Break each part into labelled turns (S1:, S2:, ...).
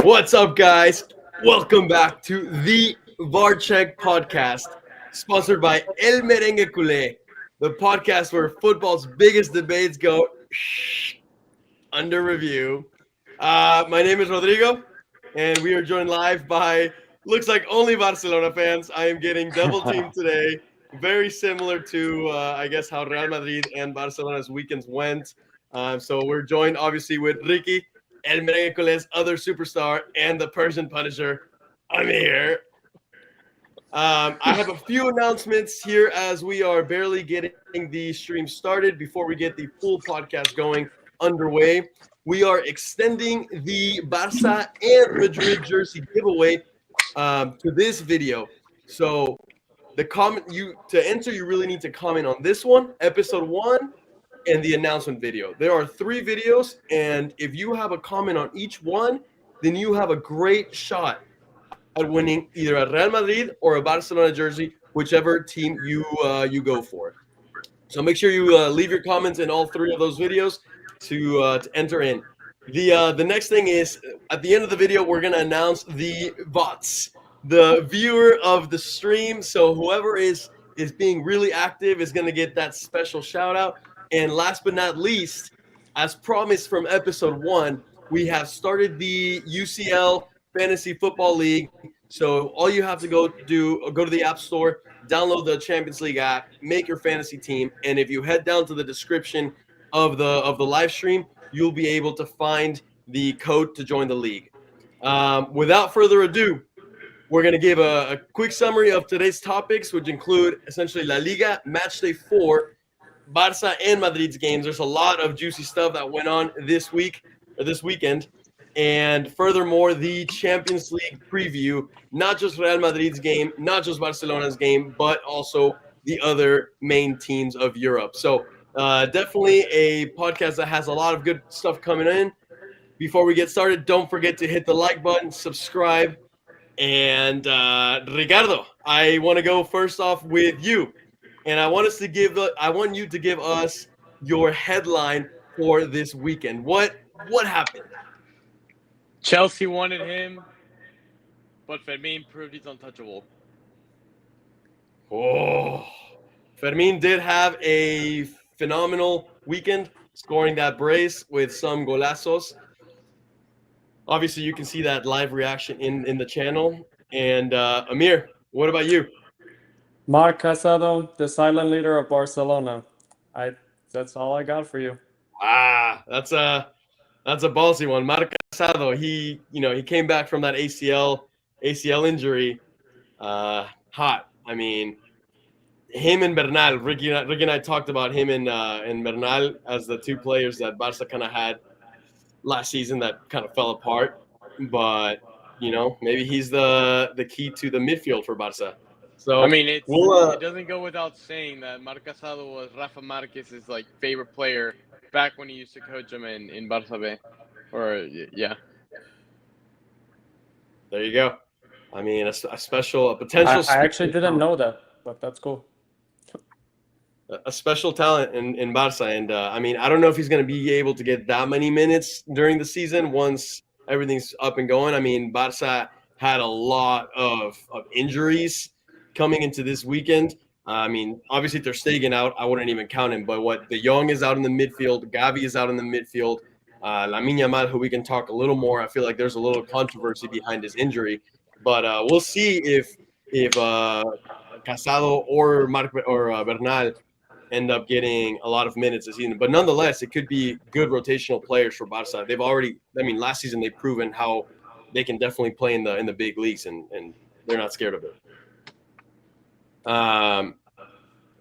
S1: What's up, guys? Welcome back to the VAR Check podcast, sponsored by El Merengue Culé, the podcast where football's biggest debates go under review. My name is Rodrigo, and we are joined live by, looks like only Barcelona fans. I am getting double teamed today, very similar to, I guess, how Real Madrid and Barcelona's weekends went. So we're joined, obviously, with Ricky, El Merengue Culé's other superstar, and the Persian Punisher, Amir. I have a few announcements here as we are barely getting the stream started before we get the full podcast going underway. We are extending the Barça and Madrid jersey giveaway to this video. So to enter, you really need to comment on this one, episode 1, and the announcement video. There are 3 videos, and if you have a comment on each one, then you have a great shot at winning either a Real Madrid or a Barcelona jersey, whichever team you go for. So make sure you leave your comments in all 3 of those videos to enter in. The next thing is, at the end of the video, we're going to announce the bots, the viewer of the stream. So whoever is being really active is going to get that special shout out. And last but not least, as promised from episode 1, we have started the UCL Fantasy Football League. So all you have to go to the App Store, download the Champions League app, make your fantasy team, and if you head down to the description of the live stream, you'll be able to find the code to join the league. Without further ado, we're going to give a quick summary of today's topics, which include essentially La Liga Matchday 4, Barça and Madrid's games. There's a lot of juicy stuff that went on this weekend. And furthermore, the Champions League preview, not just Real Madrid's game, not just Barcelona's game, but also the other main teams of Europe. So definitely a podcast that has a lot of good stuff coming in. Before we get started, don't forget to hit the like button, subscribe. And Ricardo, I want to go first off with you. And I want you to give us your headline for this weekend. What happened?
S2: Chelsea wanted him, but Fermín proved he's untouchable.
S1: Oh, Fermín did have a phenomenal weekend, scoring that brace with some golazos. Obviously, you can see that live reaction in the channel. And Amir, what about you?
S3: Marc Casado, the silent leader of Barcelona. That's all I got for you.
S1: That's a ballsy one. Marc Casado, he came back from that ACL injury hot. I mean, him and Bernal, Ricky and I talked about him and Bernal as the 2 players that Barca kind of had last season that kind of fell apart. But, maybe he's the key to the midfield for Barca. So
S2: I mean, it doesn't go without saying that Marc Casado was Rafa Márquez's favorite player back when he used to coach him in Barça B. Yeah.
S1: There you go. I mean, a potential.
S3: I actually didn't know that, but that's cool.
S1: A special talent in Barça, and I mean, I don't know if he's going to be able to get that many minutes during the season once everything's up and going. I mean, Barça had a lot of injuries coming into this weekend. I mean, obviously Ter Stegen out. I wouldn't even count him. But De Jong is out in the midfield. Gavi is out in the midfield. Lamine Yamal, who we can talk a little more. I feel like there's a little controversy behind his injury. But we'll see if Casado or Bernal end up getting a lot of minutes this season. But nonetheless, it could be good rotational players for Barca. They've already, last season they've proven how they can definitely play in the big leagues, and they're not scared of it.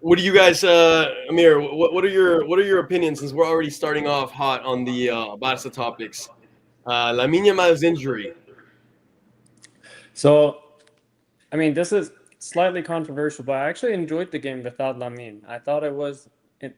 S1: What do you guys, Amir? What are your opinions, since we're already starting off hot on the Barca topics? Lamine Yamal's injury.
S3: So, this is slightly controversial, but I actually enjoyed the game without Lamine. I thought it was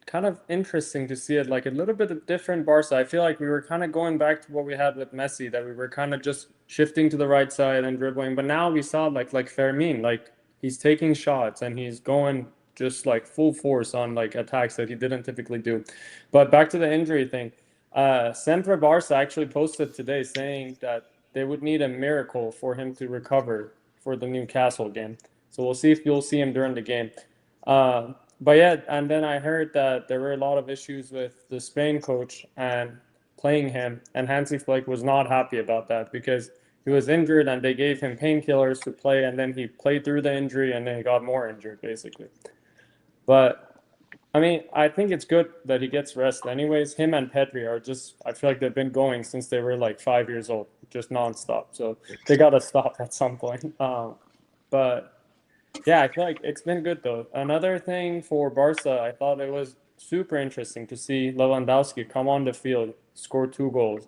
S3: kind of interesting to see it a little bit of different Barca. I feel like we were kind of going back to what we had with Messi, that we were kind of just shifting to the right side and dribbling. But now we saw like Fermín, he's taking shots and he's going just full force on attacks that he didn't typically do. But back to the injury thing. Centre Barça actually posted today saying that they would need a miracle for him to recover for the Newcastle game. So we'll see if you'll see him during the game. But yeah, and then I heard that there were a lot of issues with the Spain coach and playing him, and Hansi Flick was not happy about that because he was injured and they gave him painkillers to play, and then he played through the injury and then he got more injured basically. But I mean, I think it's good that he gets rest anyways. Him and Pedri are just, I feel like they've been going since they were like 5 years old, just nonstop. So they got to stop at some point. But yeah, I feel like it's been good though. Another thing for Barca, I thought it was super interesting to see Lewandowski come on the field, score 2 goals.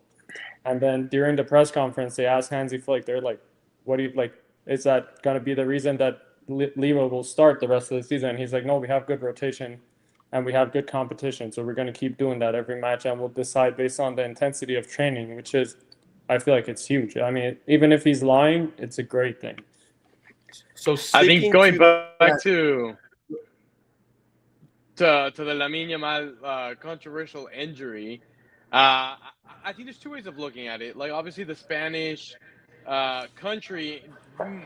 S3: And then during the press conference, they asked Hansi Flick, they're like, what do you like? Is that going to be the reason that Leo will start the rest of the season? And he's like, no, we have good rotation and we have good competition. So we're going to keep doing that every match and we'll decide based on the intensity of training, which is, I feel like it's huge. I mean, even if he's lying, it's a great thing.
S1: So
S2: I think going
S1: to
S2: back to the Lamine Yamal controversial injury, I think there's 2 ways of looking at it. Like obviously the Spanish country,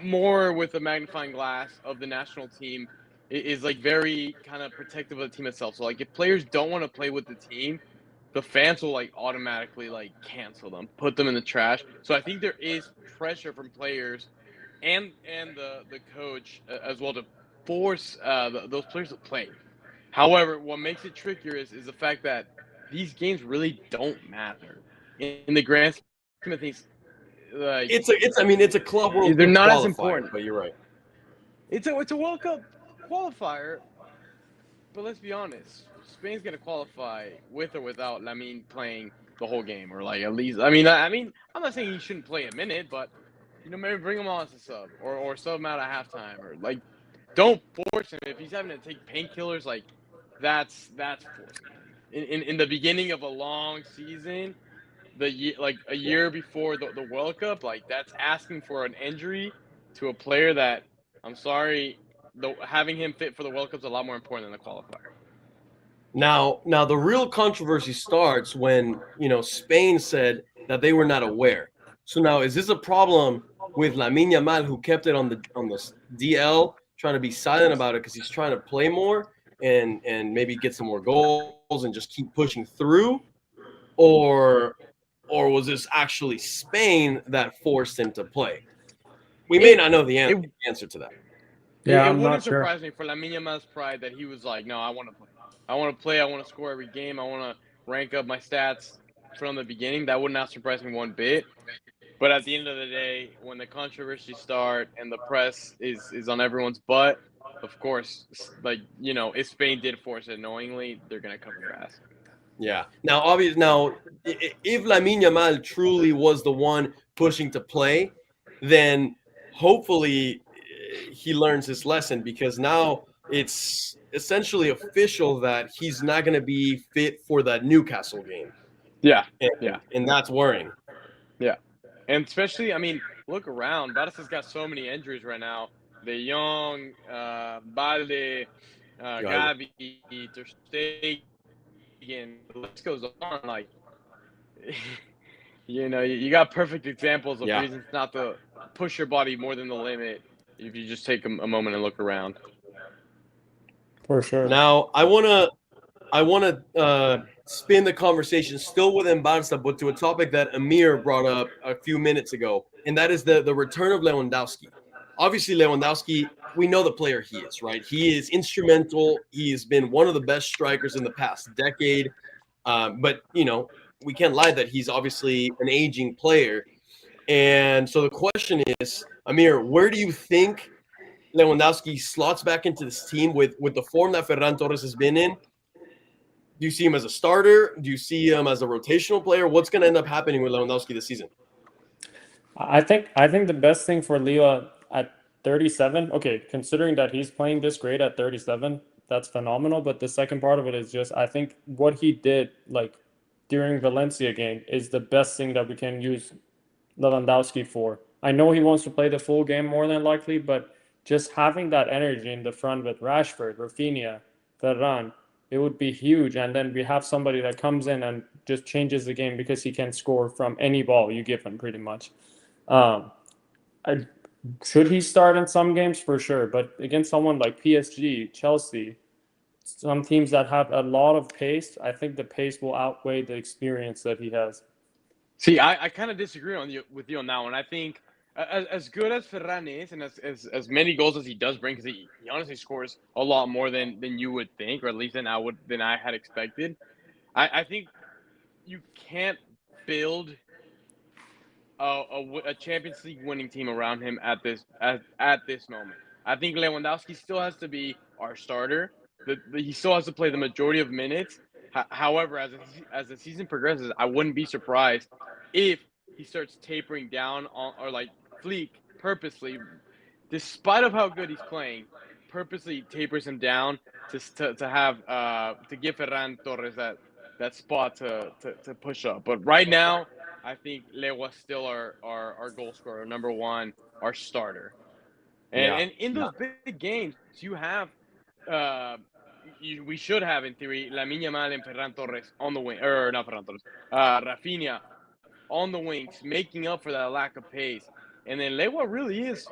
S2: more with the magnifying glass of the national team, is like very kind of protective of the team itself. So like if players don't want to play with the team, the fans will like automatically like cancel them, put them in the trash. So I think there is pressure from players and the coach as well to force those players to play. However, what makes it trickier is the fact that these games really don't matter in the grand scheme of things. Like
S1: it's a Club World
S2: they're
S1: Cup
S2: not as
S1: qualifier,
S2: important.
S1: but you're right.
S2: It's a World Cup qualifier, but let's be honest, Spain's gonna qualify with or without Lamine playing the whole game, or like at least. I mean, I'm not saying he shouldn't play a minute, but maybe bring him on as a sub, or sub him out at halftime, or like don't force him if he's having to take painkillers. Like that's forcing him. In the beginning of a long season, like a year before the World Cup, like that's asking for an injury to a player that I'm sorry, having him fit for the World Cup is a lot more important than the qualifier.
S1: Now the real controversy starts when Spain said that they were not aware. So now is this a problem with Lamine Yamal, who kept it on the DL, trying to be silent about it because he's trying to play more and maybe get some more goals and just keep pushing through, or was this actually Spain that forced him to play? We may not know the answer to that.
S3: Yeah,
S2: it
S3: I'm
S2: wouldn't
S3: not sure.
S2: surprise me for Lamine Yamal's pride that he was like, no, I want to play. I want to play. I want to score every game. I want to rank up my stats from the beginning. That would not surprise me one bit. But at the end of the day, when the controversy start and the press is on everyone's butt, of course, like if Spain did force it knowingly, they're gonna cover their ass.
S1: Yeah. Now, if Lamine Yamal truly was the one pushing to play, then hopefully he learns his lesson, because now it's essentially official that he's not going to be fit for that Newcastle game.
S2: Yeah.
S1: And that's worrying.
S2: Yeah. And especially, I mean, look around. Barca's got so many injuries right now. De Jong, Balde, Gavi, Ter Stegen, the list goes on. Like, you got perfect examples of reasons not to push your body more than the limit if you just take a moment and look around.
S3: For sure.
S1: Now, I want to spin the conversation still within Barça, but to a topic that Amir brought up a few minutes ago, and that is the return of Lewandowski. Obviously, Lewandowski, we know the player he is, right? He is instrumental. He has been one of the best strikers in the past decade. But, we can't lie that he's obviously an aging player. And so the question is, Amir, where do you think Lewandowski slots back into this team with the form that Ferran Torres has been in? Do you see him as a starter? Do you see him as a rotational player? What's going to end up happening with Lewandowski this season?
S3: I think the best thing for Leo at 37, okay, considering that he's playing this great at 37, that's phenomenal. But the second part of it is just, I think what he did like during Valencia game is the best thing that we can use Lewandowski for. I know he wants to play the full game more than likely, but just having that energy in the front with Rashford, Rafinha, Ferran, it would be huge. And then we have somebody that comes in and just changes the game because he can score from any ball you give him pretty much. Um, should he start in some games? For sure. But against someone like PSG, Chelsea, some teams that have a lot of pace, I think the pace will outweigh the experience that he has.
S2: See, I kind of disagree with you on that one. I think as good as Ferran is, and as many goals as he does bring, because he honestly scores a lot more than you would think, or at least than I had expected. I think you can't build a Champions League winning team around him at this moment. I think Lewandowski still has to be our starter. He still has to play the majority of minutes. However, as the season progresses, I wouldn't be surprised if he starts tapering down or like Fleek purposely, despite of how good he's playing, purposely tapers him down to have to give Ferran Torres that spot to push up. But right now, I think Lewa's still our goal scorer, number one, our starter. And in those big games, you have we should have in theory Lamine Yamal and Ferran Torres on the wing, or not Ferran Torres, Rafinha on the wings, making up for that lack of pace. And then Lewa really is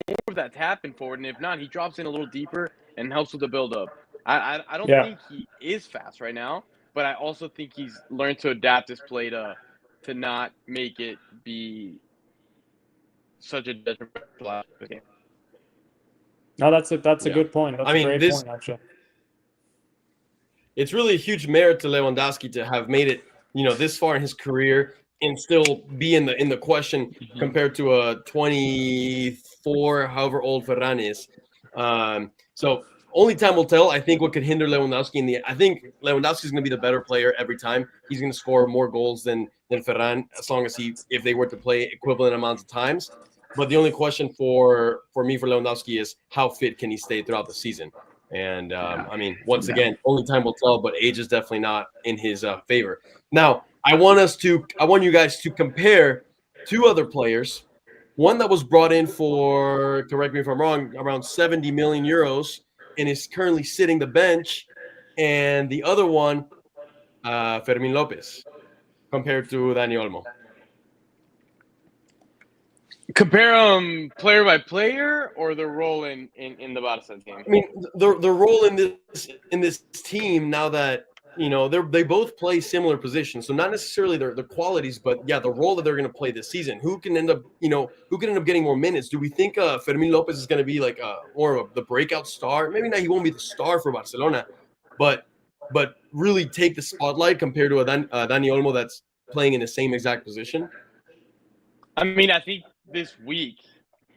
S2: more of that tapping forward, and if not, he drops in a little deeper and helps with the build up. I don't think he is fast right now, but I also think he's learned to adapt his play to not make it be such a detrimental game.
S3: No, that's a good point. That's a great point, actually.
S1: It's really a huge merit to Lewandowski to have made it, this far in his career and still be in the question compared to a 24, however old Ferran is. So only time will tell. I think what could hinder Lewandowski I think Lewandowski is going to be the better player every time. He's going to score more goals than Ferran, as long as if they were to play equivalent amounts of times. But the only question for me for Lewandowski is how fit can he stay throughout the season? And I mean, once again, only time will tell. But age is definitely not in his favor. Now, I want you guys to compare two other players. One that was brought in for, correct me if I'm wrong, around 70 million euros and is currently sitting the bench, and the other one, Fermín López, compared to Dani Olmo.
S2: Compare them player by player, or the role in the Barça team.
S1: I mean, the role in this team, now that they both play similar positions, so not necessarily their qualities, but yeah, the role that they're going to play this season. Who can end up getting more minutes? Do we think Fermín López is going to be like more of the breakout star? Maybe not. He won't be the star for Barcelona, but really take the spotlight compared to a Dani Olmo that's playing in the same exact position.
S2: I mean, I think this week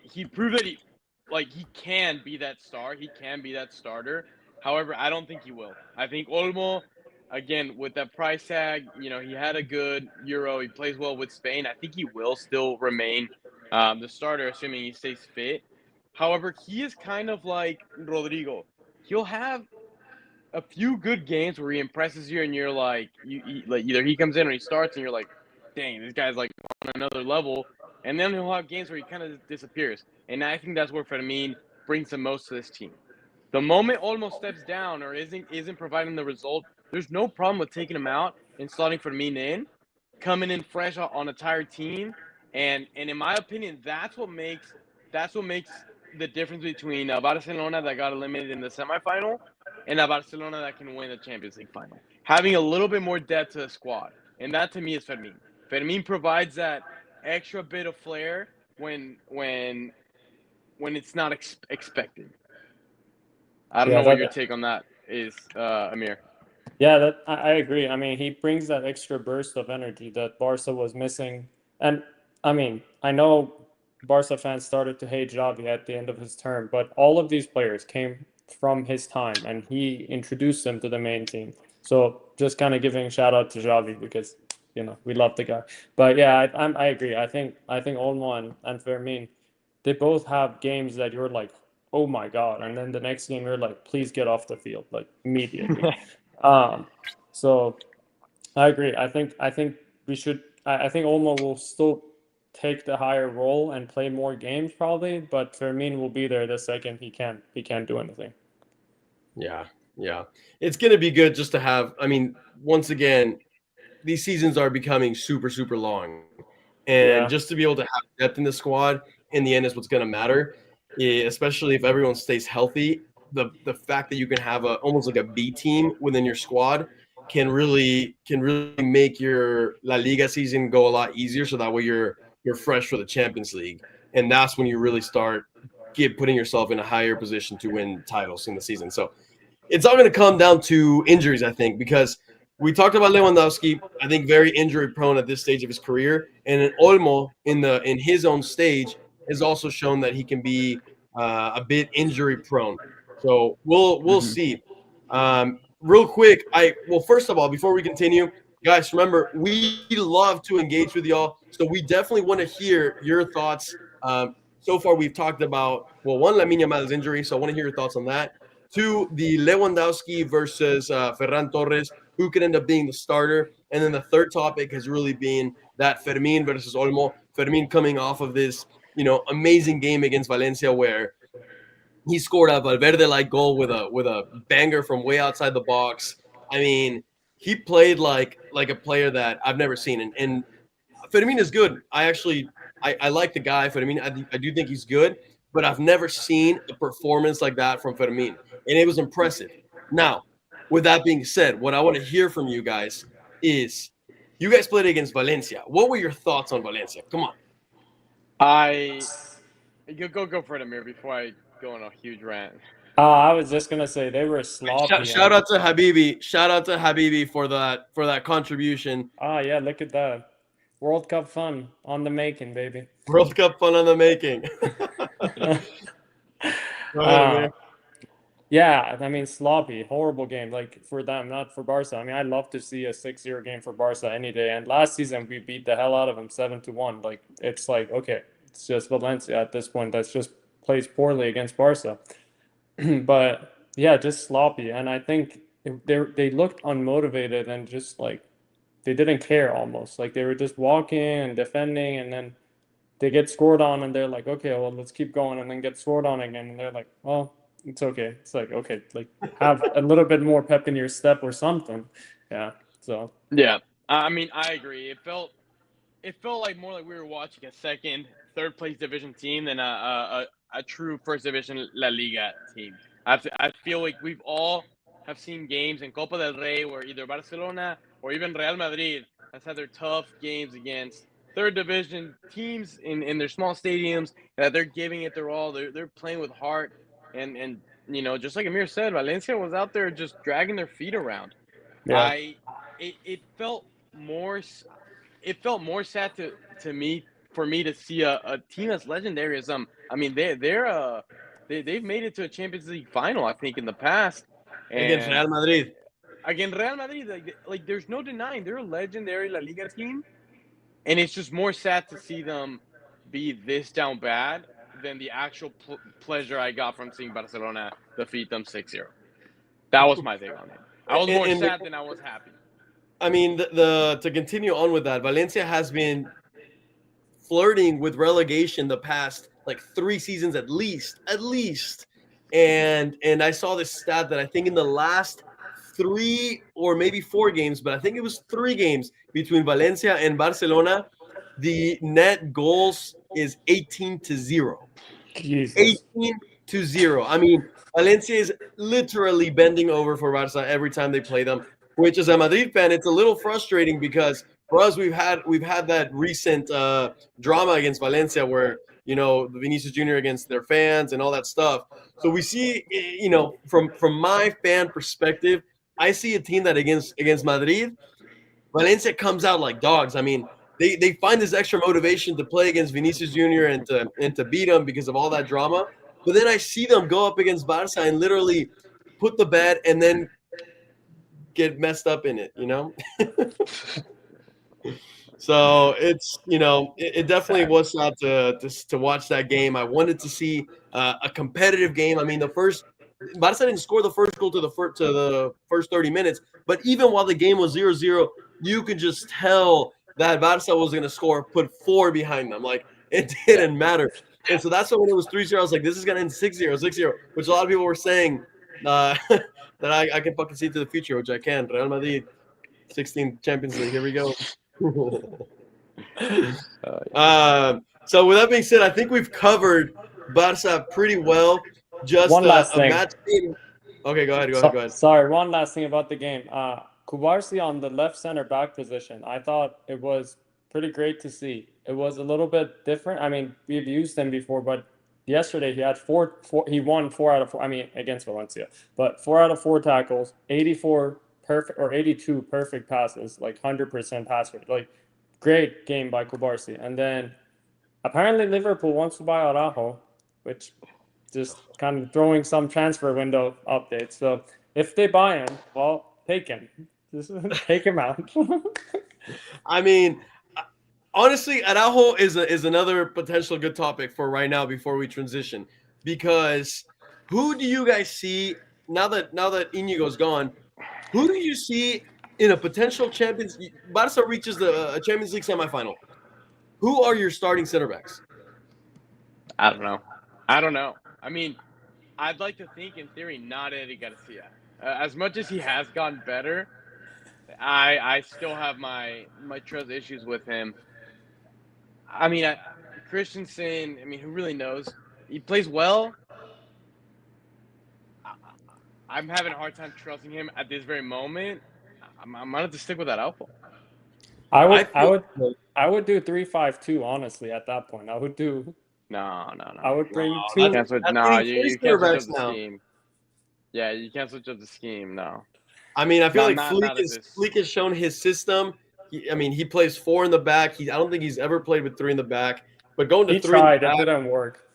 S2: he proved that he can be that star. He can be that starter. However, I don't think he will. I think Olmo, again, with that price tag, he had a good Euro. He plays well with Spain. I think he will still remain the starter, assuming he stays fit. However, he is kind of like Rodrigo. He'll have a few good games where he impresses you, and you're like, either he comes in or he starts, and you're like, dang, this guy's like on another level. And then he'll have games where he kind of disappears. And I think that's where Fermín brings the most to this team. The moment Olmo steps down or isn't providing the result, there's no problem with taking him out and slotting Fermín in, coming in fresh on a tired team. And in my opinion, that's what makes the difference between Barcelona that got eliminated in the semifinal and a Barcelona that can win the Champions League final. Having a little bit more depth to the squad. And that to me is Fermín. Fermín provides that extra bit of flair when it's not expected. I don't know what your take on that is, Amir.
S3: Yeah, I agree. I mean, he brings that extra burst of energy that Barca was missing. And I mean, I know Barca fans started to hate Xavi at the end of his term, but all of these players came from his time, and he introduced them to the main team. So just kind of giving a shout out to Xavi because we love the guy. But yeah, I agree. I think Olmo and Fermín, they both have games that you're like, oh my God, and then the next game you're like, please get off the field like immediately. So I agree. I think we should. I think Olmo will still take the higher role and play more games probably, but Fermín will be there the second he can't do anything.
S1: Yeah. It's going to be good just to have. I mean, once again, these seasons are becoming super, super long. And
S3: Yeah.
S1: just to be able to have depth in the squad in the end is what's going to matter, especially if everyone stays healthy. The fact that you can have almost like a B team within your squad can really make your La Liga season go a lot easier. So that way you're fresh for the Champions League, and that's when you really start putting yourself in a higher position to win titles in the season. So it's all going to come down to injuries, I think, because we talked about Lewandowski. I think very injury prone at this stage of his career, and then Olmo in his own stage has also shown that he can be a bit injury prone. So we'll see. Real quick, first of all, before we continue, guys, remember we love to engage with y'all, so we definitely want to hear your thoughts. So far, we've talked about one, Lamine Yamal's injury, so I want to hear your thoughts on that. Two, the Lewandowski versus Ferran Torres, who could end up being the starter, and then the third topic has really been that Fermín versus Olmo. Fermín coming off of this amazing game against Valencia where he scored a Valverde-like goal with a banger from way outside the box. I mean, he played like a player that I've never seen. And Fermín is good. I like the guy, Fermín. I do think he's good, but I've never seen a performance like that from Fermín. And it was impressive. Now, with that being said, what I want to hear from you guys is you guys played against Valencia. What were your thoughts on Valencia? Come on.
S2: Go for it, Amir, before I go on a huge rant.
S3: I was just gonna say they were sloppy.
S1: Shout out to Habibi. Shout out to Habibi for that contribution.
S3: Yeah, look at that. World Cup fun on the making, baby.
S1: World Cup fun on the making. Go ahead, Amir.
S3: Yeah, I mean, sloppy, horrible game. Like for them, not for Barca. I mean, I'd love to see a 6-0 game for Barca any day. And last season, we beat the hell out of them 7-1. Like, it's like, okay, it's just Valencia at this point that's just plays poorly against Barca. But yeah, just sloppy. And I think they looked unmotivated and just like they didn't care almost. Like they were just walking and defending, and then they get scored on, and they're like, okay, well, let's keep going, and then get scored on again, and they're like, well, it's okay. It's like, okay, like have a little bit more pep in your step or something. Yeah. So
S2: yeah, I mean, I agree. It felt like more like we were watching a second, third place division team than a true first division La Liga team. I feel like we've all have seen games in Copa del Rey where either Barcelona or even Real Madrid has had their tough games against third division teams in their small stadiums that they're giving it their all. They're playing with heart. And just like Amir said, Valencia was out there just dragging their feet around.
S3: yeah,
S2: It felt more sad to me for me to see a team as legendary as them. I mean, they've made it to a Champions League final, I think, in the past.
S1: Against Real Madrid.
S2: Against Real Madrid, like there's no denying they're a legendary La Liga team, and it's just more sad to see them be this down bad than the actual pleasure I got from seeing Barcelona defeat them 6-0. That was my take on it. I was more sad than I was happy.
S1: I mean, to continue on with that, Valencia has been flirting with relegation the past like 3 seasons at least. And I saw this stat that I think in the last 3 or maybe 4 games, but I think it was 3 games between Valencia and Barcelona, the net goals is 18-0.
S3: Jesus.
S1: 18-0. I mean, Valencia is literally bending over for Barça every time they play them, which as a Madrid fan, it's a little frustrating because for us, we've had that recent drama against Valencia where, the Vinicius Jr. against their fans and all that stuff. So we see, from my fan perspective, I see a team that against Madrid, Valencia comes out like dogs. I mean, they find this extra motivation to play against Vinicius Jr. and to beat him because of all that drama. But then I see them go up against Barca and literally put the bet and then get messed up in it, So it's, it definitely was sad to watch that game. I wanted to see a competitive game. I mean, Barca didn't score the first goal to the first 30 minutes, but even while the game was 0-0, you could just tell that Barca was going to put 4 behind them. Like, it didn't matter. And so that's why when it was 3-0, I was like, this is going to end 6-0, 6-0, which a lot of people were saying that I can fucking see to the future, which I can. Real Madrid, 16th Champions League. Here we go. So with that being said, I think we've covered Barça pretty well. Just
S3: One last
S1: a
S3: thing.
S1: match game. Okay, go ahead.
S3: Sorry, one last thing about the game. Kubarsi on the left center back position, I thought it was pretty great to see. It was a little bit different. I mean, we've used him before, but yesterday he had he won 4 out of 4. I mean, against Valencia, but 4 out of 4 tackles, 84 perfect or 82 perfect passes, like 100% pass rate. Like, great game by Kubarsi. And then apparently Liverpool wants to buy Araujo, which just kind of throwing some transfer window updates. So if they buy him, well, take him. Just take him out.
S1: I mean, honestly, Araujo is another potential good topic for right now before we transition, because who do you guys see now that Inigo's gone? Who do you see in a potential Champions? Barca reaches the Champions League semifinal. Who are your starting center backs?
S2: I don't know. I mean, I'd like to think, in theory, not Eddie Garcia. As much as he has gotten better, I still have my trust issues with him. I mean, Christensen, I mean, who really knows? He plays well. I'm having a hard time trusting him at this very moment. I'm gonna have to stick with that alpha.
S3: I would do 3-5-2, honestly, at that point. I would do.
S2: No.
S3: I would bring
S1: No,
S3: two.
S2: You can't switch up the scheme. Yeah, you can't switch up the scheme. No.
S1: I mean, I feel like
S2: not
S1: Fleek has shown his system. He plays 4 in the back. I don't think he's ever played with 3 in the back. But going to
S3: He
S1: 3 in
S3: tried.
S1: the back,
S3: It didn't work.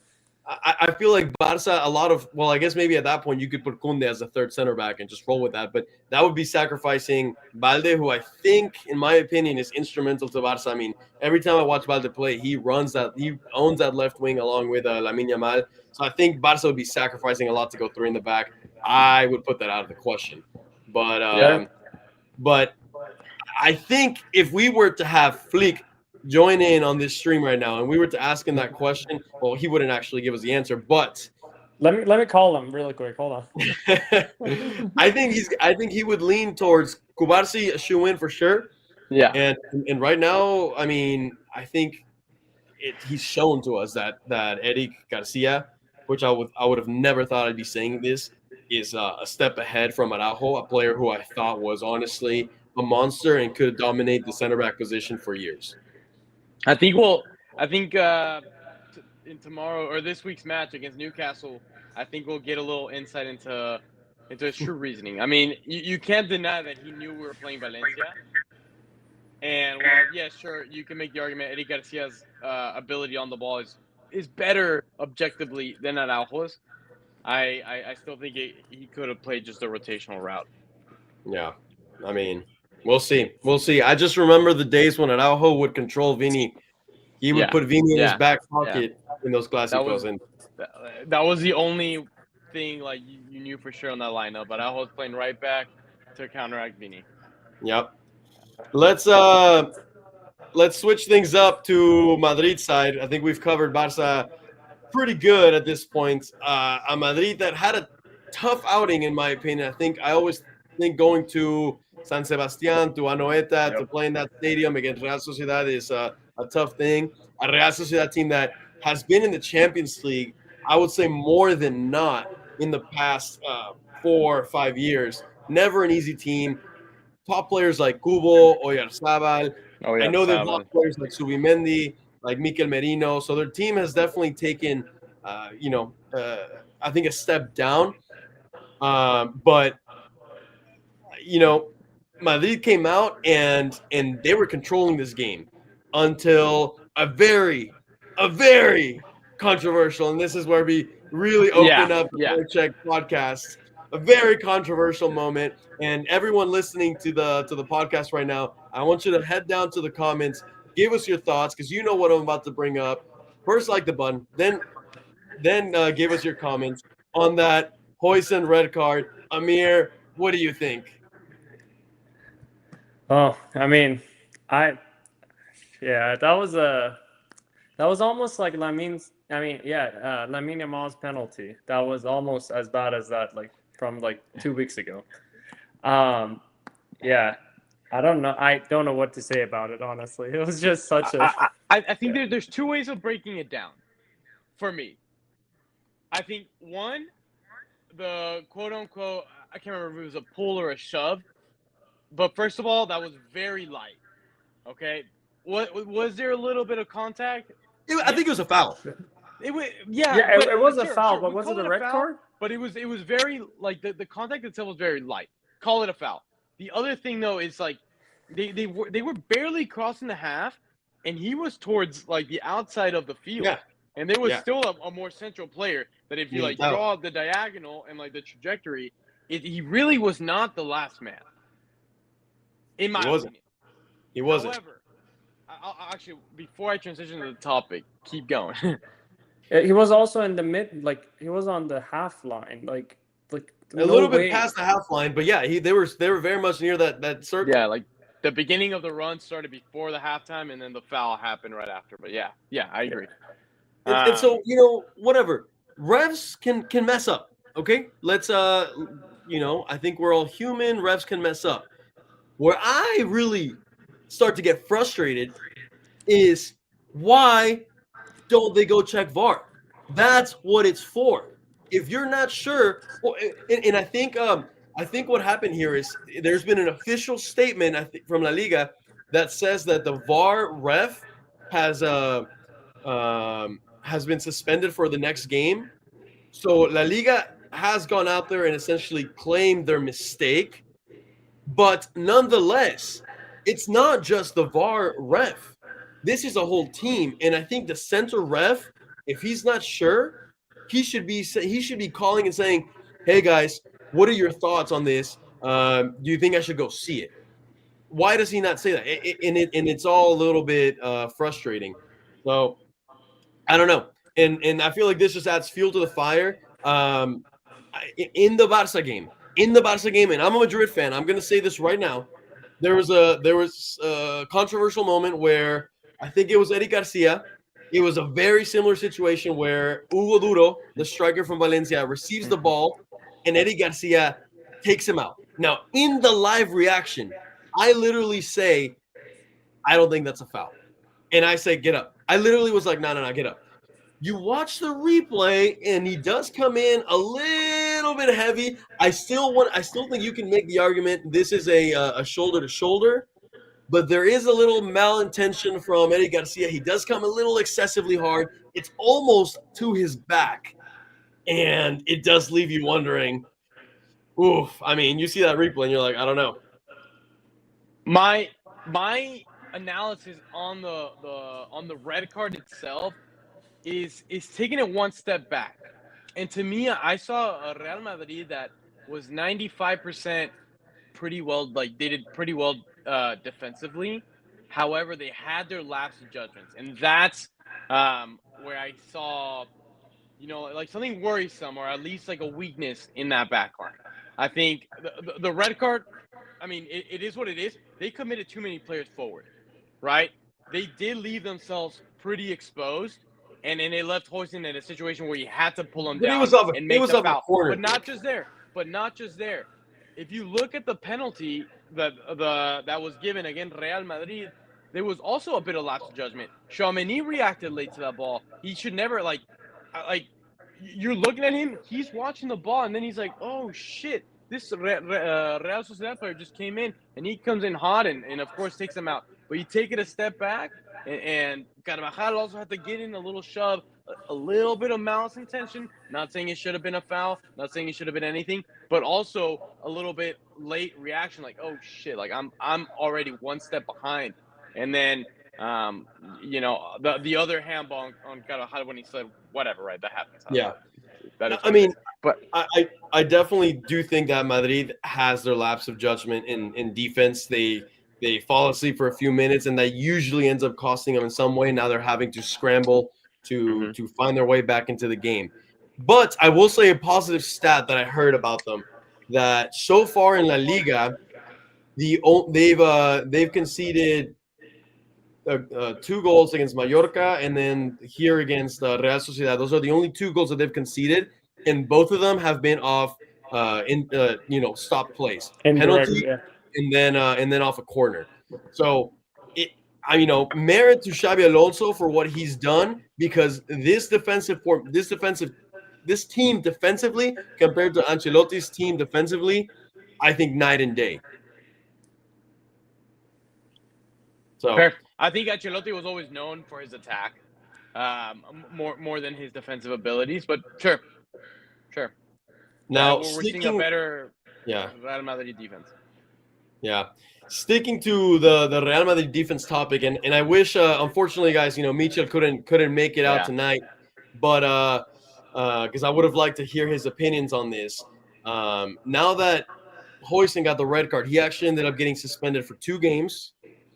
S1: I feel like Barca, I guess maybe at that point you could put Kunde as a third center back and just roll with that. But that would be sacrificing Balde, who I think, in my opinion, is instrumental to Barca. I mean, every time I watch Balde play, he owns that left wing along with Lamine Yamal. So I think Barca would be sacrificing a lot to go 3 in the back. I would put that out of the question. But but I think if we were to have Flick join in on this stream right now and we were to ask him that question, well, he wouldn't actually give us the answer. But
S3: let me call him really quick. Hold on.
S1: I think he would lean towards Kubarsi, a shoe-in for sure.
S2: Yeah.
S1: And right now, I mean, I think he's shown to us that Eric Garcia, which I would have never thought I'd be saying this, is a step ahead from Araujo, a player who I thought was honestly a monster and could dominate the center back position for years.
S2: I think in tomorrow or this week's match against Newcastle, I think we'll get a little insight into his true reasoning. I mean, you can't deny that he knew we were playing Valencia. And while, yeah, sure, you can make the argument Eddie Garcia's ability on the ball is better objectively than Araujo's, I still think he could have played just a rotational route.
S1: Yeah, I mean, we'll see. I just remember the days when Araujo would control Vini. He would put Vini in his back pocket in those Clásicos.
S2: That was the only thing like you knew for sure on that lineup. But Araujo's playing right back to counteract Vini.
S1: Yep. Let's switch things up to Madrid side. I think we've covered Barça pretty good at this point. A Madrid that had a tough outing, in my opinion. I always think going to San Sebastián, to Anoeta, to play in that stadium against Real Sociedad is a tough thing. A Real Sociedad team that has been in the Champions League, I would say more than not, in the past 4 or 5 years. Never an easy team. Top players like Kubo, Oyarzabal. I know they've lost players like Subimendi, like Mikel Merino. So their team has definitely taken, I think a step down. But Madrid came out and they were controlling this game until a very controversial, and this is where we really open up the Check podcast. A very controversial moment, and everyone listening to the podcast right now, I want you to head down to the comments, give us your thoughts, because you know what I'm about to bring up. First, like the button, then give us your comments on that Huijsen red card. Amir, what do you think?
S3: Oh, I mean, that was almost like Lamine Yamal's penalty. That was almost as bad as that, like from like 2 weeks ago. I I don't know. I don't know what to say about it, honestly. It was just such a.
S2: I think there's two ways of breaking it down for me. I think one, the quote unquote, I can't remember if it was a pull or a shove, but first of all, that was very light. Okay, what was there a little bit of contact?
S1: I think it was a foul.
S2: It was
S3: Yeah,
S2: but,
S3: it was a
S2: sure,
S3: foul,
S2: sure,
S3: but
S2: we
S3: was
S2: call
S3: it a
S2: a
S3: red
S2: foul,
S3: card?
S2: But it was very like the contact itself was very light. Call it a foul. The other thing though is like they were barely crossing the half, and he was towards like the outside of the field.
S1: Yeah.
S2: And there was
S1: Yeah.
S2: still a more central player that if you like
S1: No.
S2: draw the diagonal and like the trajectory, he really was not the last man. In my opinion.
S1: He wasn't.
S2: However, I'll actually, before I transition to the topic, keep going.
S3: He was also in the mid, like he was on the half line, like
S1: A little bit past the half line, but yeah, they were very much near that circle.
S2: Yeah, like the beginning of the run started before the halftime, and then the foul happened right after. But yeah, I agree.
S1: And so whatever, refs can mess up. Okay, let's I think we're all human. Refs can mess up. Where I really start to get frustrated is why don't they go check VAR? That's what it's for. If you're not sure, well, and I think what happened here is there's been an official statement from La Liga that says that the VAR ref has been suspended for the next game. So La Liga has gone out there and essentially claimed their mistake, but nonetheless, it's not just the VAR ref. This is a whole team, and I think the center ref, if he's not sure, he should be calling and saying, "Hey guys, what are your thoughts on this? Do you think I should go see it?" Why does he not say that? And it's all a little bit frustrating. So I don't know, and I feel like this just adds fuel to the fire. In the Barça game, and I'm a Madrid fan. I'm gonna say this right now. There was a controversial moment where I think it was Eddie Garcia. It was a very similar situation where Hugo Duro, the striker from Valencia, receives the ball, and Eddie Garcia takes him out. Now, in the live reaction, I literally say, I don't think that's a foul. And I say, get up. I literally was like, no, get up. You watch the replay, and he does come in a little bit heavy. I still think you can make the argument this is a shoulder to shoulder, but there is a little malintention from Eddie Garcia. He does come a little excessively hard. It's almost to his back, and it does leave you wondering. Oof! I mean, you see that replay, and you're like, I don't know.
S2: My analysis on the red card itself is taking it one step back. And to me, I saw a Real Madrid that was 95% pretty well, like they did pretty well defensively. However, they had their lapse of judgments. And that's where I saw, like something worrisome or at least like a weakness in that back line. I think the red card, I mean, it is what it is. They committed too many players forward, right? They did leave themselves pretty exposed. And then they left Huijsen in a situation where he had to pull him down and make the foul. But not just there. If you look at the penalty that was given against Real Madrid, there was also a bit of lapse of judgment. Tchouaméni reacted late to that ball. He should never like you're looking at him. He's watching the ball, and then he's like, "Oh shit! This Real Sociedad player just came in, and he comes in hot, and of course takes him out." But you take it a step back. And Carvajal also had to get in a little shove, a little bit of malice intention. Not saying it should have been a foul, not saying it should have been anything, but also a little bit late reaction, like, oh shit, like I'm already one step behind. And then the other handball on Carvajal when he said whatever, right? That happens.
S1: Yeah.
S2: I mean, but
S1: I definitely do think that Madrid has their lapse of judgment in defense. They fall asleep for a few minutes, and that usually ends up costing them in some way. Now they're having to scramble to find their way back into the game. But I will say a positive stat that I heard about them, that so far in La Liga, they've conceded 2 goals against Mallorca, and then here against Real Sociedad. Those are the only 2 goals that they've conceded, and both of them have been off stop plays. and then off a corner. So merit to Xabi Alonso for what he's done, because this team defensively compared to Ancelotti's team defensively, I think night and day. So
S2: Fair. I think Ancelotti was always known for his attack, more than his defensive abilities. But sure.
S1: Now
S2: we're seeing a better
S1: Yeah.
S2: Real Madrid defense.
S1: Yeah. Sticking to the Real Madrid defense topic, and I wish, unfortunately, guys, Michel couldn't make it out tonight, but because I would have liked to hear his opinions on this. Now that Huijsen got the red card, he actually ended up getting suspended for 2 games,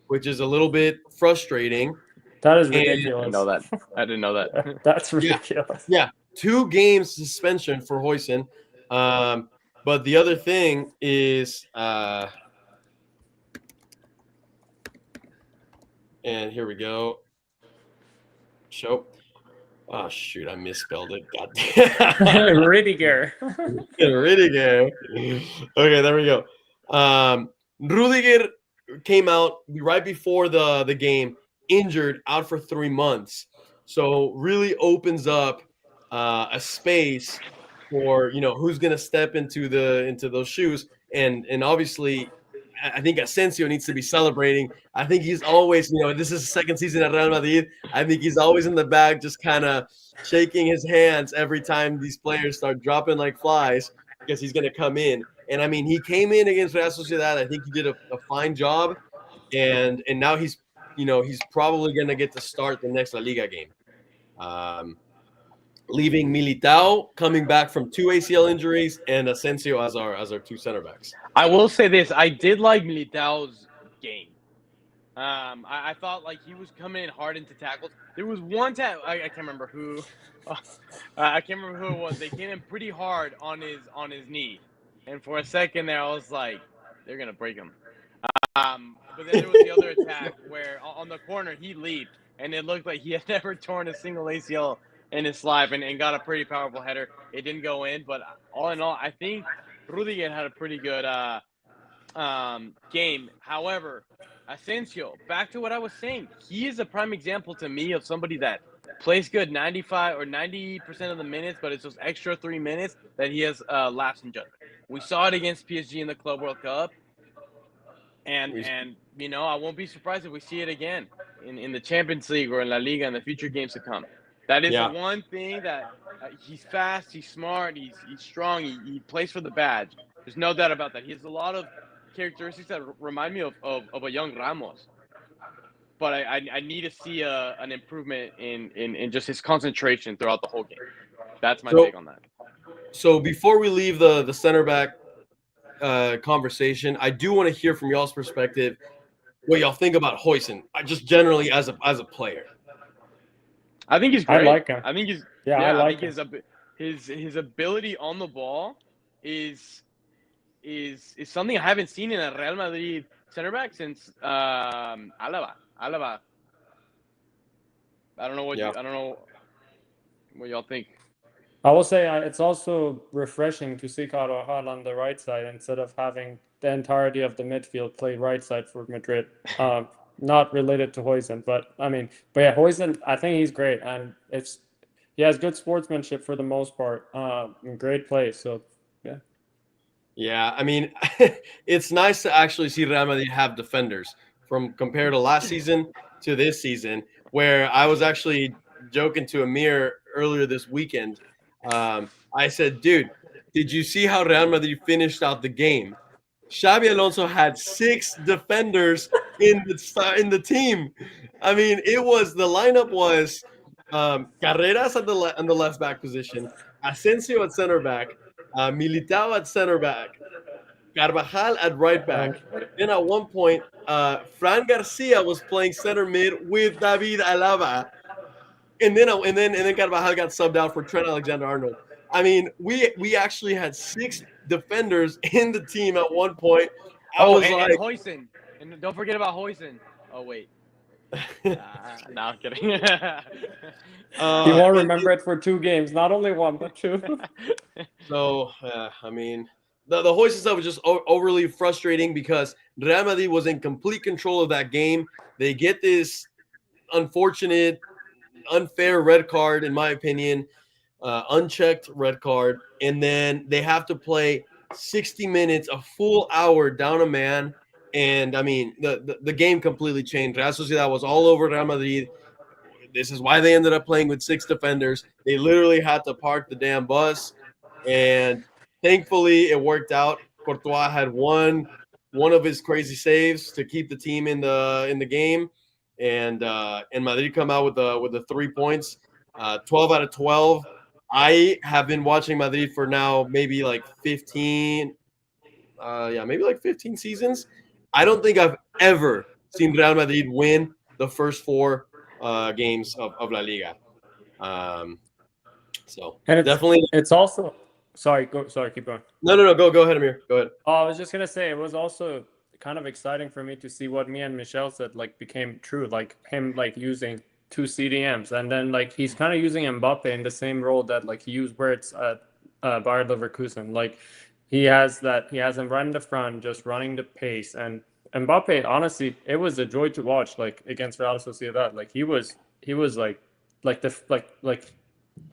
S1: which is a little bit frustrating.
S3: That is ridiculous.
S2: I didn't know that.
S3: That's ridiculous.
S1: Yeah, 2 games suspension for Huijsen. But the other thing is, and here we go. Show. Oh shoot, I misspelled it. God damn.
S3: Rudiger.
S1: Rudiger. Okay, there we go. Rudiger came out right before the game, injured, out for 3 months. So really opens up a space for who's going to step into those shoes, and obviously I think Asensio needs to be celebrating. I think he's always, this is his 2nd season at Real Madrid. I think he's always in the back, just kind of shaking his hands every time these players start dropping like flies, because he's going to come in. And I mean, he came in against Real Sociedad. I think he did a fine job, and now he's probably going to get to start the next La Liga game. Leaving Militao, coming back from 2 ACL injuries, and Asensio as our 2 center backs.
S2: I will say this: I did like Militao's game. I thought like he was coming in hard into tackles. There was one tackle, I can't remember who. I can't remember who it was. They came in pretty hard on his knee, and for a second there, I was like, they're gonna break him. But then there was the other attack where on the corner he leaped, and it looked like he had never torn a single ACL in his life, and got a pretty powerful header. It didn't go in, but all in all, I think Rudiger had a pretty good game. However, Asensio, back to what I was saying, he is a prime example to me of somebody that plays good 95 or 90% of the minutes, but it's those extra 3 minutes that he has lapse in judgment. We saw it against PSG in the Club World Cup, and I won't be surprised if we see it again in the Champions League or in La Liga in the future games to come. That is the one thing that he's fast, he's smart, he's strong, he plays for the badge. There's no doubt about that. He has a lot of characteristics that remind me of a young Ramos. But I need to see an improvement in just his concentration throughout the whole game. That's my take on that.
S1: So before we leave the center back conversation, I do want to hear from y'all's perspective what y'all think about Huijsen, just generally as a player.
S2: I think he's great.
S3: I like him.
S2: I think he's
S3: I think him.
S2: His ability on the ball is something I haven't seen in a Real Madrid center back since Alaba. I don't know what y'all think.
S3: I will say it's also refreshing to see Carvajal on the right side instead of having the entirety of the midfield play right side for Madrid. Not related to Huijsen, but Huijsen, I think he's great, and he has good sportsmanship for the most part, and great play. So, yeah.
S1: Yeah, I mean, it's nice to actually see Real Madrid have defenders compared to last season to this season, where I was actually joking to Amir earlier this weekend. I said, dude, did you see how Real Madrid finished out the game? Xabi Alonso had 6 defenders in the team. I mean, the lineup was Carreras on the left back position, Asensio at center back, Militao at center back, Carvajal at right back. Then at one point, Fran Garcia was playing center mid with David Alaba, and then Carvajal got subbed out for Trent Alexander-Arnold. I mean, we actually had 6 defenders in the team at one point.
S2: And Huijsen. And don't forget about Huijsen. Oh, wait. No, I'm kidding.
S3: You won't remember it for 2 games. Not only 1, but 2.
S1: So, I mean, the Huijsen stuff was just overly frustrating because Real Madrid was in complete control of that game. They get this unfortunate, unfair red card, in my opinion, unchecked red card, and then they have to play 60 minutes, a full hour down a man. And I mean, the game completely changed. Real Sociedad was all over Real Madrid. This is why they ended up playing with 6 defenders. They literally had to park the damn bus, and thankfully it worked out. Courtois had one of his crazy saves to keep the team in the game, and Madrid come out with the 3 points, 12 out of 12. I have been watching Madrid for now maybe like 15, maybe like 15 seasons. I don't think I've ever seen Real Madrid win the first 4 games of La Liga. So
S3: And
S1: definitely.
S3: it's also sorry, keep going.
S1: No, go ahead, Amir. Go ahead.
S3: Oh, I was just gonna say it was also kind of exciting for me to see what me and Michel said like became true, like him like using 2 CDMs, and then like he's kind of using Mbappe in the same role that like he used where it's at Bayer Leverkusen. Like he has him right in the front, just running the pace. And Mbappe, honestly, it was a joy to watch. Like against Real Sociedad, like he was like the like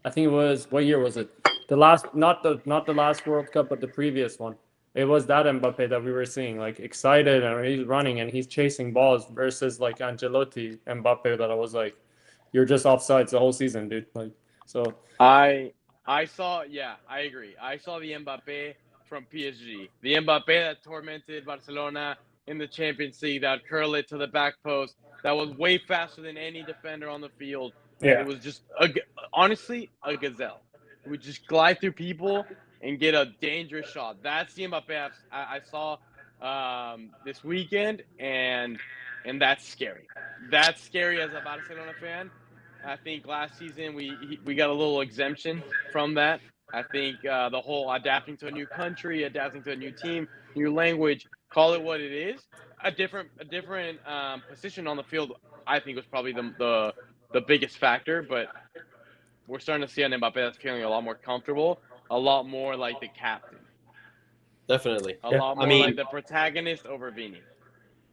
S3: I think it was, what year was it? The last, not the last World Cup, but the previous one. It was that Mbappe that we were seeing, like excited, and he's running and he's chasing balls versus like Ancelotti Mbappe that I was like, you're just offsides the whole season, dude. Like, so
S2: I saw, yeah, I agree. I saw the Mbappe from PSG, the Mbappe that tormented Barcelona in the Champions League, that curl it to the back post, that was way faster than any defender on the field, and
S3: yeah,
S2: it was just honestly a gazelle. It would just glide through people and get a dangerous shot. That's the Mbappe I saw this weekend, and that's scary. That's scary as a Barcelona fan. I think last season we got a little exemption from that. I think the whole adapting to a new country, adapting to a new team, new language, call it what it is. A different position on the field, I think, was probably the biggest factor. But we're starting to see an Mbappe that's feeling a lot more comfortable, a lot more like the captain,
S1: Definitely.
S2: a
S3: yeah,
S2: lot
S1: I
S2: more
S1: mean,
S2: like the protagonist over Vini.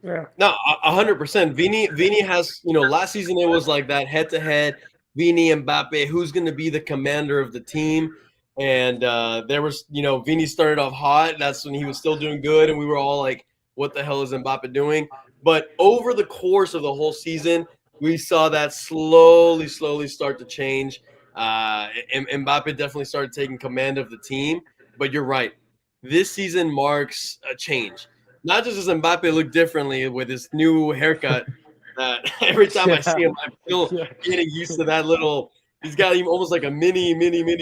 S3: yeah.
S1: no, 100%. Vini has, last season it was like that head to head. Vini and Mbappe, who's going to be the commander of the team? And there was, Vini started off hot. That's when he was still doing good, and we were all like, "What the hell is Mbappe doing?" But over the course of the whole season, we saw that slowly start to change. Mbappe definitely started taking command of the team. But you're right. This season marks a change. Not just does Mbappe look differently with his new haircut. Every time I see him, I'm still
S3: Yeah.
S1: getting used to that little. He's got him almost like a mini,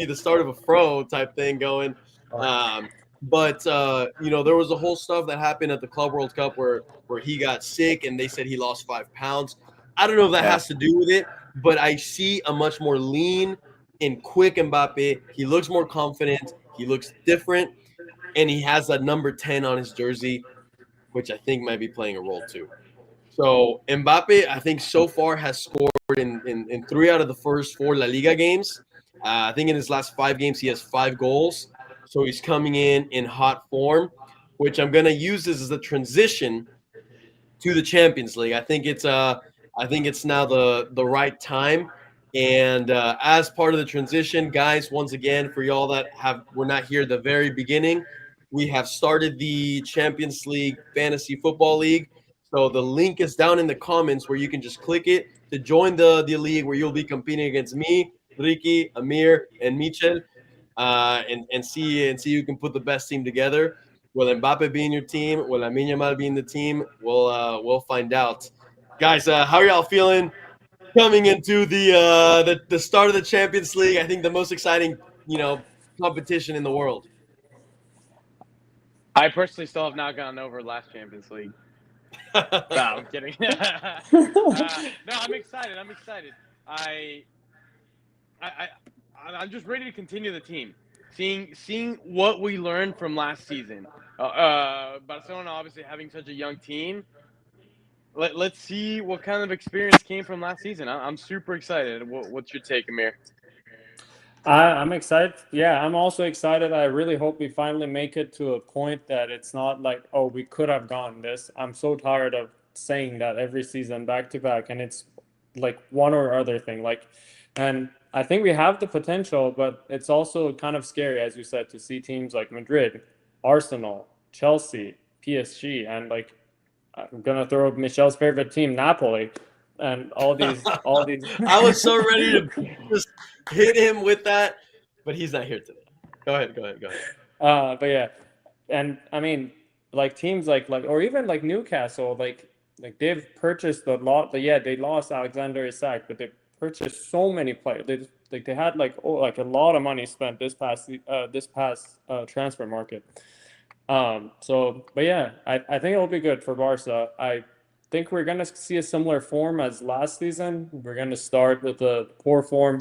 S1: the start of a fro type thing going. But there was the whole stuff that happened at the Club World Cup where he got sick and they said he lost 5 pounds. I don't know if that
S3: Yeah.
S1: has to do with it, but I see a much more lean and quick Mbappe. He looks more confident. He looks different, and he has that number 10 on his jersey, which I think might be playing a role too. So Mbappe, I think so far has scored in 3 out of the first 4 La Liga games. I think in his last 5 games he has 5 goals. So he's coming in hot form, which I'm going to use this as a transition to the Champions League. I think it's now the right time. And as part of the transition, guys, once again, for y'all that were not here at the very beginning, we have started the Champions League Fantasy Football League. So the link is down in the comments where you can just click it to join the league where you'll be competing against me, Ricky, Amir, and Michel, and see who can put the best team together. Will Mbappe be in your team? Will Lamine Yamal be in the team? We'll find out. Guys, how are y'all feeling coming into the start of the Champions League? I think the most exciting, competition in the world.
S2: I personally still have not gotten over last Champions League. No, I'm kidding. No, I'm excited. I'm just ready to continue the team. Seeing what we learned from last season. Barcelona obviously having such a young team. Let's see what kind of experience came from last season. I'm super excited. What's your take, Amir?
S3: I'm excited. Yeah, I'm also excited. I really hope we finally make it to a point that it's not like, oh, we could have gotten this. I'm so tired of saying that every season back to back, and it's like one or other thing. Like, and I think we have the potential, but it's also kind of scary, as you said, to see teams like Madrid, Arsenal, Chelsea, PSG, and like I'm gonna throw Michel's favorite team, Napoli, and all these.
S1: I was so ready to just hit him with that, but he's not here today. Go ahead.
S3: But yeah, and I mean, like teams like or even like Newcastle, like they've purchased a lot. Yeah, they lost Alexander Isak, but they purchased so many players. They had like a lot of money spent this past transfer market. So, but yeah, I think it'll be good for Barca. I think we're gonna see a similar form as last season. We're gonna start with a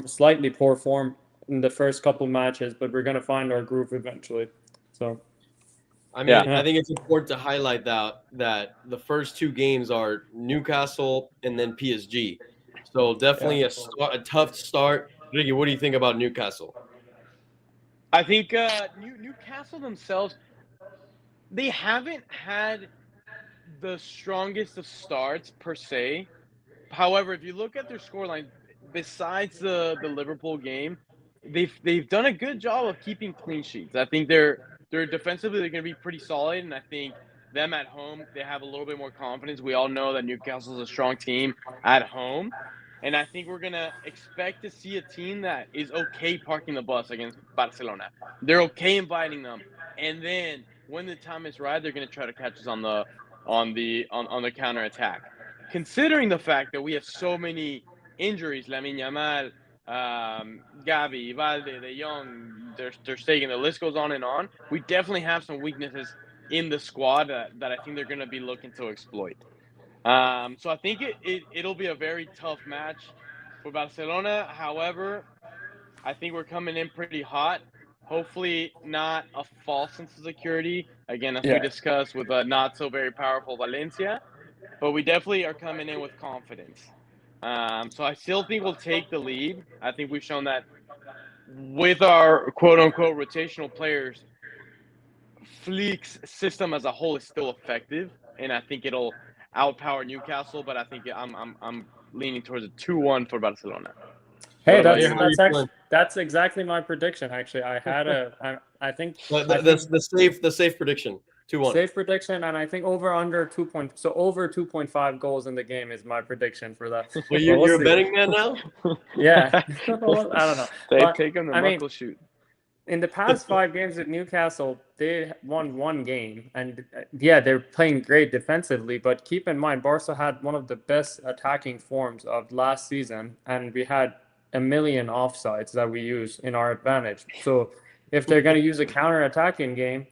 S3: slightly poor form in the first couple matches, but we're gonna find our groove eventually. So,
S1: I mean,
S2: Yeah.
S1: I think it's important to highlight that the first two games are Newcastle and then PSG. So definitely a tough start. Ricky, what do you think about Newcastle?
S2: I think Newcastle themselves, they haven't had the strongest of starts per se. However, if you look at their scoreline, besides the Liverpool game, they've done a good job of keeping clean sheets. I think they're defensively they're going to be pretty solid, and I think them at home they have a little bit more confidence. We all know that Newcastle is a strong team at home, and I think we're going to expect to see a team that is okay parking the bus against Barcelona. They're okay inviting them, and then when the time is right, they're going to try to catch us on the counter attack. Considering the fact that we have so many injuries, Lamine Yamal, Gavi, Valde, De Jong, they're staying. The list goes on and on. We definitely have some weaknesses in the squad that I think they're going to be looking to exploit. So I think it'll be a very tough match for Barcelona. However, I think we're coming in pretty hot. Hopefully, not a false sense of security. Again, as we
S3: yeah.
S2: discussed with a not so very powerful Valencia, but we definitely are coming in with confidence. So I still think we'll take the lead. I think we've shown that with our quote unquote rotational players, Fleek's system as a whole is still effective, and I think it'll outpower Newcastle. But I think I'm leaning towards a 2-1 for Barcelona.
S3: Hey,
S2: What about
S1: Amir,
S2: you?
S1: how are you feeling?
S3: that's exactly my prediction. Actually, I think
S1: The safe prediction 2-1.
S3: safe prediction, and I think over 2.5 goals in the game is my prediction for that.
S1: Well,
S3: But
S1: you're
S3: see.
S1: a betting man now.
S3: Yeah, well, I don't know. But,
S2: Take them to
S3: I mean,
S2: knuckle shoot.
S3: in the past 5 games at Newcastle, they won one game, and yeah, they're playing great defensively. But keep in mind, Barca had one of the best attacking forms of last season, and we had a million offsides that we use in our advantage. So if they're going to use a counter-attacking game,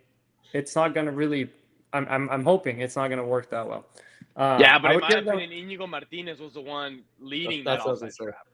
S3: it's not going to really. I'm hoping it's not going to work that well.
S2: Yeah, but
S3: I
S2: in
S3: would
S2: my
S3: give them.
S2: opinion, Inigo Martinez was the one leading that
S1: That's what I was gonna
S2: offside
S1: say.
S2: trap.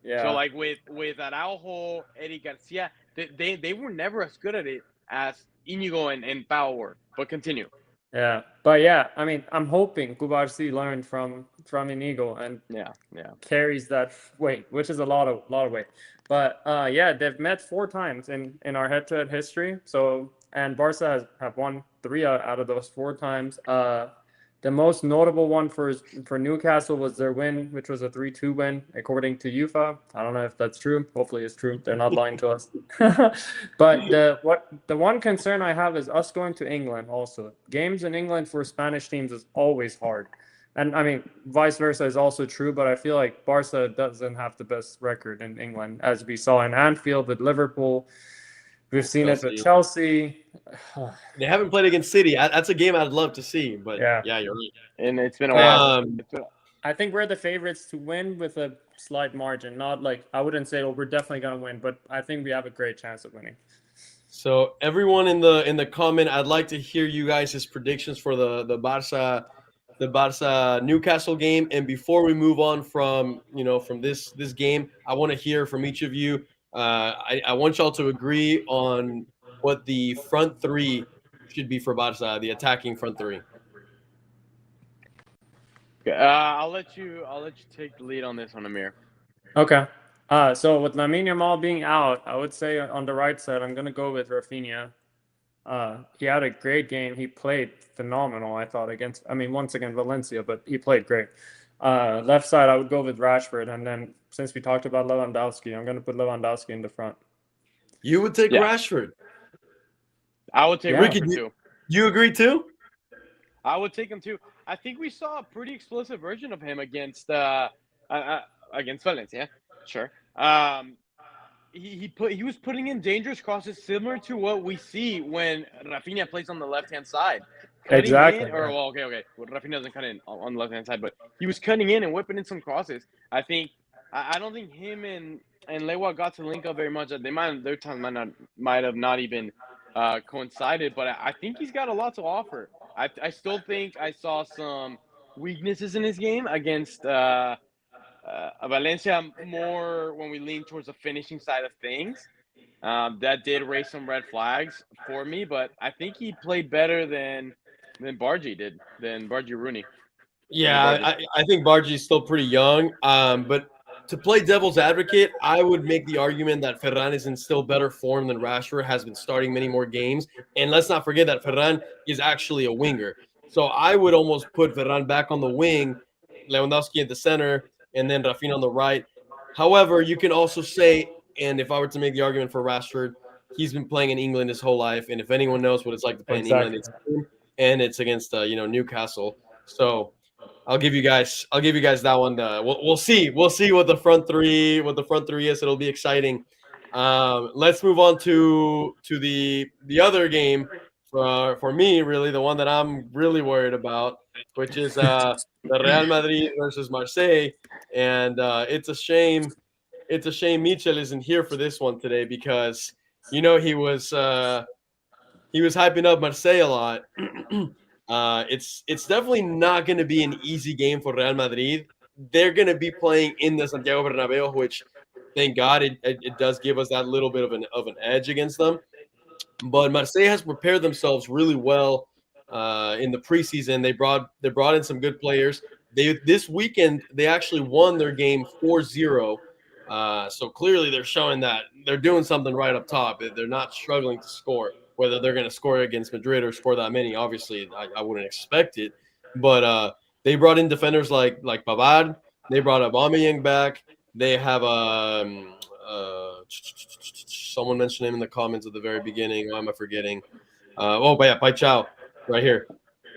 S3: Yeah.
S2: So like with Araujo, Eddie Garcia, they were never as good at it as Inigo and Pau were. But continue.
S3: Yeah, but yeah, I mean, I'm hoping Kubarsi learned from Inigo and
S2: Yeah.
S3: carries that weight, which is a lot of weight. But yeah, they've met 4 times in our head-to-head history. So and Barca have won 3 out of those 4 times. The most notable one for Newcastle was their win, which was a 3-2 win, according to UEFA. I don't know if that's true. Hopefully, it's true. They're not lying to us. But the one concern I have is us going to England. Also, games in England for Spanish teams is always hard. And I mean, vice versa is also true, but I feel like Barca doesn't have the best record in England, as we saw in Anfield with Liverpool. We've seen it with Chelsea.
S1: They haven't played against City. That's a game I'd love to see, but
S3: Yeah.
S1: you're right.
S2: And it's been a while.
S3: I think we're the favorites to win with a slight margin. Not like I wouldn't say, oh, we're definitely gonna win, but I think we have a great chance of winning.
S1: So everyone in the comment, I'd like to hear you guys' predictions for the Barca Newcastle game. And before we move on from this game, I want to hear from each of you. I want y'all to agree on what the front three should be for Barca, the attacking front three.
S2: I'll let you take the lead on this one, Amir.
S3: Okay. So with Lamine Yamal being out, I would say on the right side, I'm gonna go with Rafinha. He had a great game. He played phenomenal, I thought, once again, Valencia, but he played great. Left side, I would go with Rashford. And then since we talked about Lewandowski, I'm going to put Lewandowski in the front.
S1: You would take
S2: Yeah.
S1: Rashford.
S2: I would take
S3: Yeah.
S1: Ricky,
S2: Rashford too.
S1: you agree too?
S2: I would take him too. I think we saw a pretty explosive version of him against Valencia. Sure. He was putting in dangerous crosses similar to what we see when Rafinha plays on the left hand side, cutting
S3: Exactly.
S2: in. Or well, okay. Well, Rafinha doesn't cut in on the left hand side, but he was cutting in and whipping in some crosses. I don't think him and Lewa got to link up very much. Their time might have not even coincided, but I think he's got a lot to offer. I still think I saw some weaknesses in his game against Valencia, more when we lean towards the finishing side of things. That did raise some red flags for me, but I think he played better than Bargy Rooney.
S1: Yeah, I think Bargi's still pretty young. But to play devil's advocate, I would make the argument that Ferran is in still better form than Rashford, has been starting many more games. And let's not forget that Ferran is actually a winger. So I would almost put Ferran back on the wing, Lewandowski at the center, and then Rafinha on the right. However, you can also say, and if I were to make the argument for Rashford, he's been playing in England his whole life. And if anyone knows what it's like to play in England, it's him, and it's against Newcastle. So I'll give you guys that one. We'll see what the front three is. It'll be exciting. Let's move on to the other game for me, really the one that I'm really worried about, which is the Real Madrid versus Marseille. And it's a shame Michel isn't here for this one today, because he was hyping up Marseille a lot. It's definitely not going to be an easy game for Real Madrid. They're going to be playing in the Santiago Bernabéu, which, thank God, it does give us that little bit of an edge against them. But Marseille has prepared themselves really well in the preseason. They brought in some good players. This weekend they actually won their game 4-0. So clearly they're showing that they're doing something right up top. They're not struggling to score. Whether they're going to score against Madrid or score that many, obviously, I wouldn't expect it. But they brought in defenders like Pavard. They brought Aubameyang back. They have someone mentioned him in the comments at the very beginning. Why am I forgetting? But yeah, Pai Chow, right here.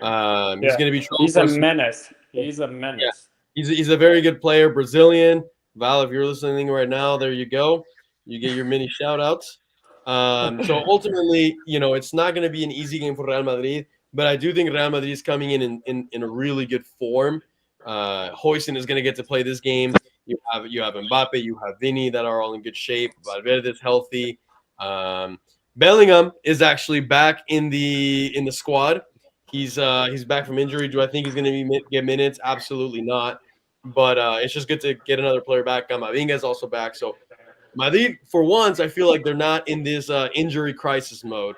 S1: He's going to be trouble.
S3: He's a menace. He's a menace.
S1: Yeah. He's a very good player, Brazilian. Val, if you're listening right now, there you go. You get your mini shout outs. So ultimately, it's not going to be an easy game for Real Madrid, but I do think Real Madrid is coming in a really good form. Huijsen is going to get to play this game. You have Mbappe, you have Vini that are all in good shape. Valverde's healthy. Bellingham is actually back in the squad. He's back from injury. Do I think he's going to get minutes? Absolutely not. But it's just good to get another player back. Camavinga is also back. So Madrid, for once, I feel like they're not in this injury crisis mode.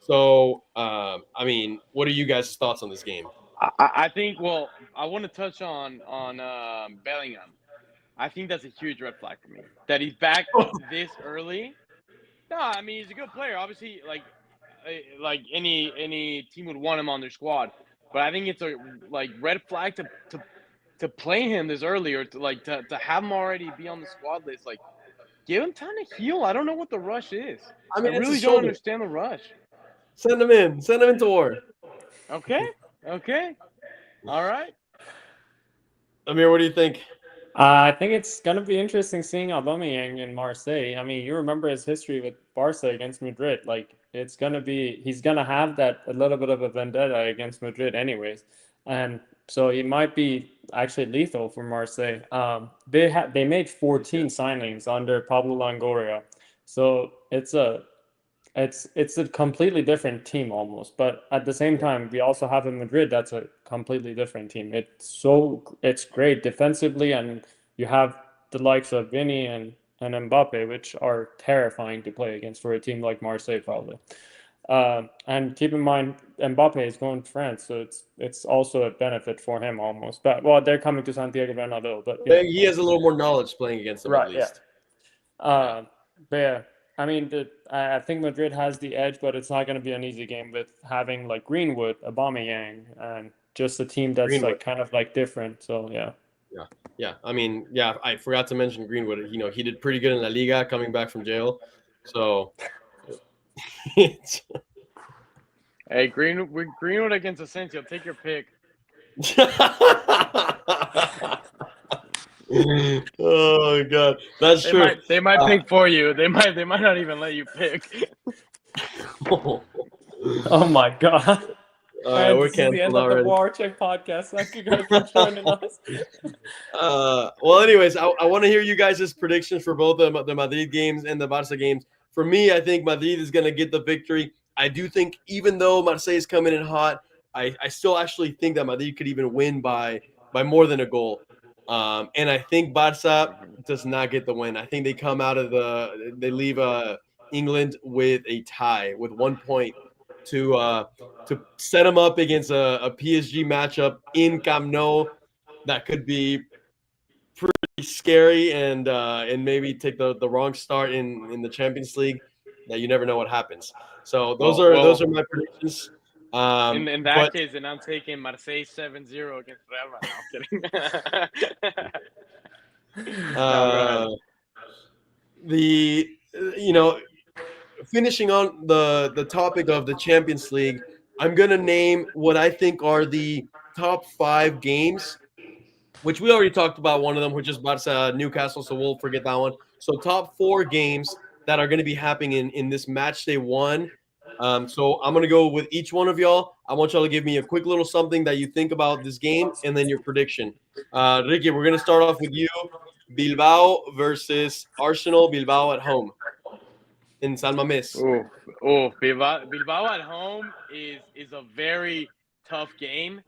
S1: So, what are you guys' thoughts on this game?
S2: I think. Well, I want to touch on Bellingham. I think that's a huge red flag for me that he's back this early. No, I mean he's a good player. Obviously, like any team would want him on their squad. But I think it's a red flag to play him this early, or to have him already be on the squad list. Like, give him time to heal. I don't know what the rush is. I really don't understand the rush.
S1: Send him into war.
S2: Okay. All right.
S1: Amir, what do you think?
S3: I think it's going to be interesting seeing Aubameyang in Marseille. I mean, you remember his history with Barça against Madrid. Like, he's going to have that a little bit of a vendetta against Madrid anyways. And so he might be actually lethal for Marseille. They made 14 signings under Pablo Longoria. So it's a completely different team almost, but at the same time, we also have in Madrid that's a completely different team. It's great defensively, and you have the likes of Vini and Mbappe, which are terrifying to play against for a team like Marseille, probably. And keep in mind, Mbappe is going to France, so it's also a benefit for him almost. But they're coming to Santiago Bernabéu, but
S1: he has a little more knowledge playing against them,
S3: right,
S1: at least.
S3: But yeah, I mean, I think Madrid has the edge, but it's not going to be an easy game with having like Greenwood, Aubameyang, and just a team that's
S1: Greenwood.
S3: like kind of like different. So yeah.
S1: Yeah. I mean, yeah, I forgot to mention Greenwood. He did pretty good in La Liga coming back from jail. So it's
S2: Hey, Greenwood against Asensio. Take your pick.
S1: Oh god, that's true.
S2: They might pick for you. They might not even let you pick.
S3: Oh my God.
S1: All right,
S3: And
S1: we're
S3: this is the end
S1: canceled
S3: of the
S1: already.
S3: War Check podcast. Thank you guys for joining us.
S1: Well, anyways, I want to hear you guys' predictions for both the Madrid games and the Barca games. For me, I think Madrid is going to get the victory. I do think even though Marseille is coming in hot, I still actually think that Madrid could even win by more than a goal. And I think Barca does not get the win. I think they come out of they leave England with a tie with 1 point to set them up against a PSG matchup in Camp Nou that could be pretty scary and maybe take the wrong start in the Champions League. That you never know what happens. So those are my predictions.
S2: In that
S1: But
S2: case, then I'm taking Marseille 7-0 against Real Madrid. No, I'm kidding. No, go ahead.
S1: the finishing on the topic of the Champions League, I'm gonna name what I think are the top 5 games, which we already talked about one of them, which is Barca Newcastle, so we'll forget that one. So top 4 games that are going to be happening in this match day 1. So I'm going to go with each one of y'all. I want y'all to give me a quick little something that you think about this game and then your prediction. Ricky, we're going to start off with you. Bilbao versus Arsenal. Bilbao at home in San Mamés.
S2: Bilbao at home is a very tough game.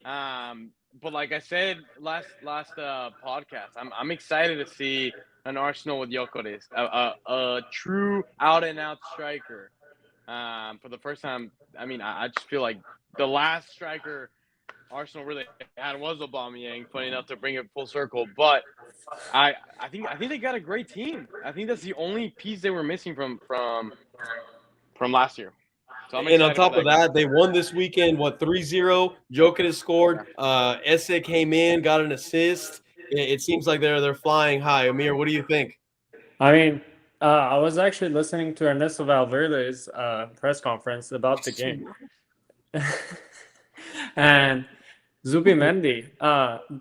S2: But like I said last podcast, I'm excited to see an Arsenal with Gyökeres, a true out and out striker. For the first time, I mean, I just feel like the last striker Arsenal really had was Aubameyang. Funny enough to bring it full circle, but I think they got a great team. I think that's the only piece they were missing from last year. So I'm
S1: And on
S2: excited for
S1: top of
S2: that game.
S1: that, they won this weekend, 3-0. Jokic has scored. Esse came in, got an assist. It seems like they're flying high. Amir, what do you think?
S3: I mean, I was actually listening to Ernesto Valverde's press conference about the game. And Zubimendi,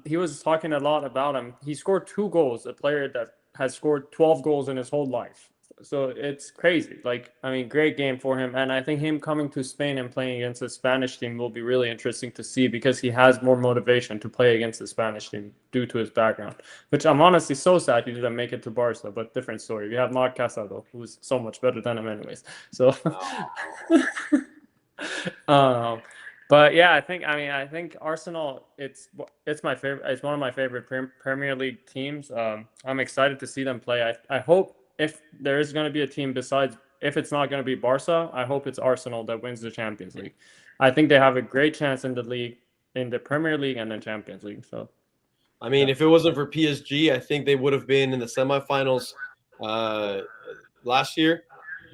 S3: he was talking a lot about him. He scored 2 goals, a player that has scored 12 goals in his whole life. So it's crazy. Like, I mean, great game for him. And I think him coming to Spain and playing against the Spanish team will be really interesting to see because he has more motivation to play against the Spanish team due to his background, which I'm honestly so sad he didn't make it to Barca, but different story. We have Marc Casado, who's so much better than him anyways. So, but yeah, I think Arsenal. It's my favorite. It's one of my favorite Premier League teams. I'm excited to see them play. I hope if there is going to be a team besides, if it's not going to be Barca, I hope it's Arsenal that wins the Champions League. I think they have a great chance in the league, in the Premier League and the Champions League. So,
S1: I mean, if it wasn't for PSG, I think they would have been in the semifinals last year.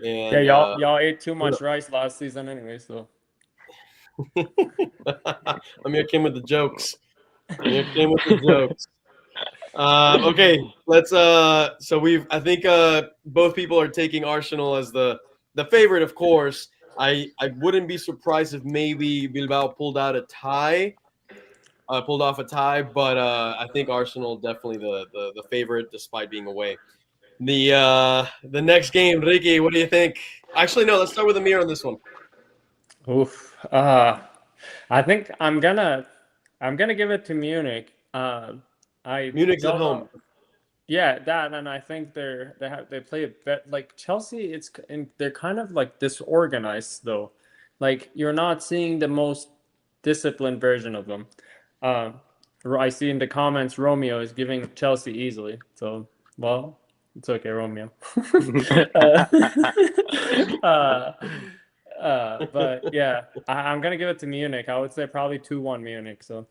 S1: And
S3: yeah, y'all ate too much rice last season anyway. So,
S1: Amir came with the jokes. Okay, let's. So I think both people are taking Arsenal as the favorite, of course. I wouldn't be surprised if maybe Bilbao pulled off a tie, but I think Arsenal definitely the favorite despite being away. The next game, Ricky, what do you think? Actually, no, let's start with Amir on this one.
S3: oof. I think I'm gonna give it to Munich. I
S1: Munich's at
S3: don't know.
S1: home.
S3: Yeah, that, and I think they play a bit like Chelsea. They're kind of like disorganized though. Like you're not seeing the most disciplined version of them. I see in the comments Romeo is giving Chelsea easily. So well, it's okay, Romeo. uh, but yeah, I'm gonna give it to Munich. I would say probably 2-1 Munich. So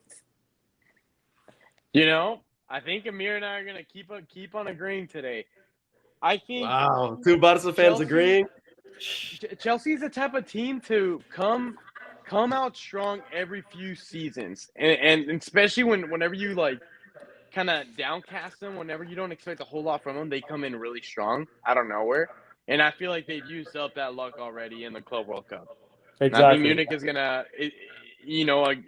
S2: You know, I think Amir and I are gonna keep on agreeing today. I think
S1: Wow, 2 Barca fans
S2: Chelsea-
S1: agreeing.
S2: Chelsea's the type of team to come out strong every few seasons, and especially whenever you like kind of downcast them, whenever you don't expect a whole lot from them, they come in really strong out of nowhere. And I feel like they've used up that luck already in the Club World Cup.
S3: Exactly.
S2: And I think Munich is gonna,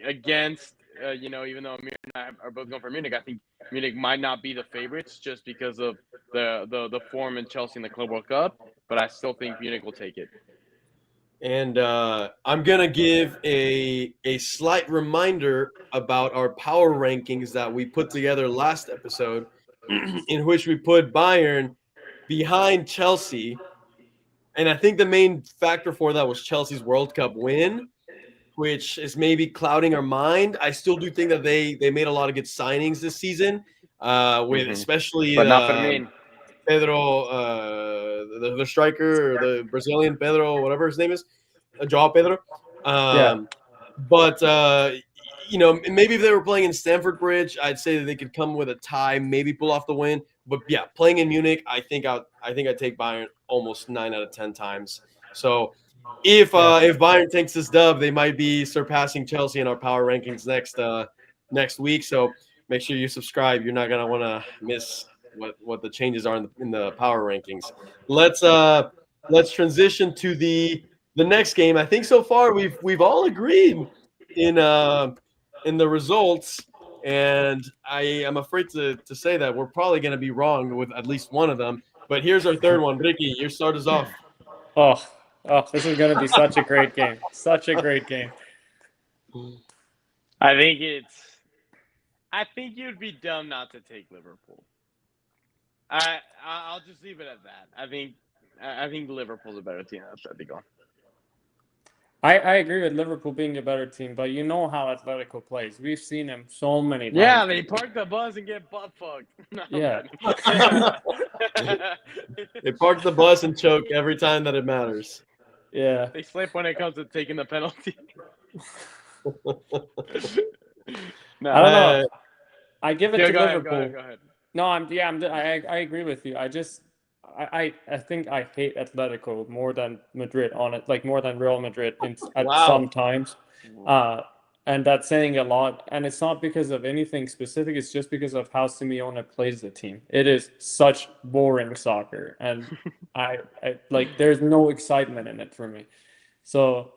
S2: against, even though Amir and I are both going for Munich, I think Munich might not be the favorites just because of the form in Chelsea in the Club World Cup. But I still think Munich will take it.
S1: And I'm going to give a slight reminder about our power rankings that we put together last episode, in which we put Bayern behind Chelsea. And I think the main factor for that was Chelsea's World Cup win, which is maybe clouding our mind. I still do think that they made a lot of good signings this season, with especially
S2: But not Fermín.
S1: Pedro, the striker, or the Brazilian Pedro, whatever his name is, Joao Pedro. But maybe if they were playing in Stamford Bridge, I'd say that they could come with a tie, maybe pull off the win. But yeah, playing in Munich, I think I'd take Bayern almost 9 out of 10 times. So if Bayern takes this dub, they might be surpassing Chelsea in our power rankings next week. So make sure you subscribe. You're not gonna want to miss what the changes are in the power rankings. Let's transition to the next game. I think so far we've all agreed in the results, and I am afraid to say that we're probably going to be wrong with at least one of them. But here's our third one. Ricky, your start us off.
S3: Oh, this is going to be such a great game. Such a great game.
S2: I think you'd be dumb not to take Liverpool. I'll just leave it at that. I think Liverpool's a better team than Atletico.
S3: I agree with Liverpool being a better team, but you know how Atletico plays. We've seen him so many times.
S2: Yeah, they park the bus and get butt fucked. No,
S3: yeah.
S1: They park the bus and choke every time that it matters.
S3: Yeah.
S2: They slip when it comes to taking the penalty.
S3: No, I don't know. I give it to Liverpool.
S2: Go ahead.
S3: No, I agree with you. I think I hate Atletico more than Madrid on it, like more than Real Madrid at some times. And that's saying a lot. And it's not because of anything specific. It's just because of how Simeone plays the team. It is such boring soccer. And I like, there's no excitement in it for me. So,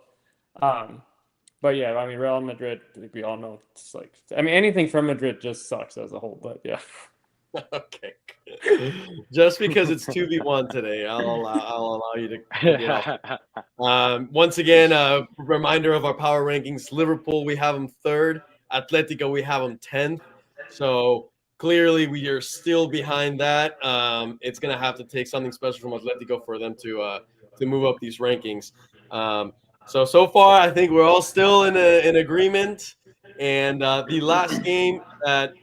S3: but yeah, I mean, Real Madrid, we all know it's like, I mean, anything from Madrid just sucks as a whole, but yeah.
S1: Okay. Just because it's 2v1 today, I'll allow you to get off. Once again, a reminder of our power rankings. Liverpool, we have them 3rd. Atletico, we have them 10th. So clearly we are still behind that. It's going to have to take something special from Atletico for them to move up these rankings. So far, I think we're all still in agreement. And the last game that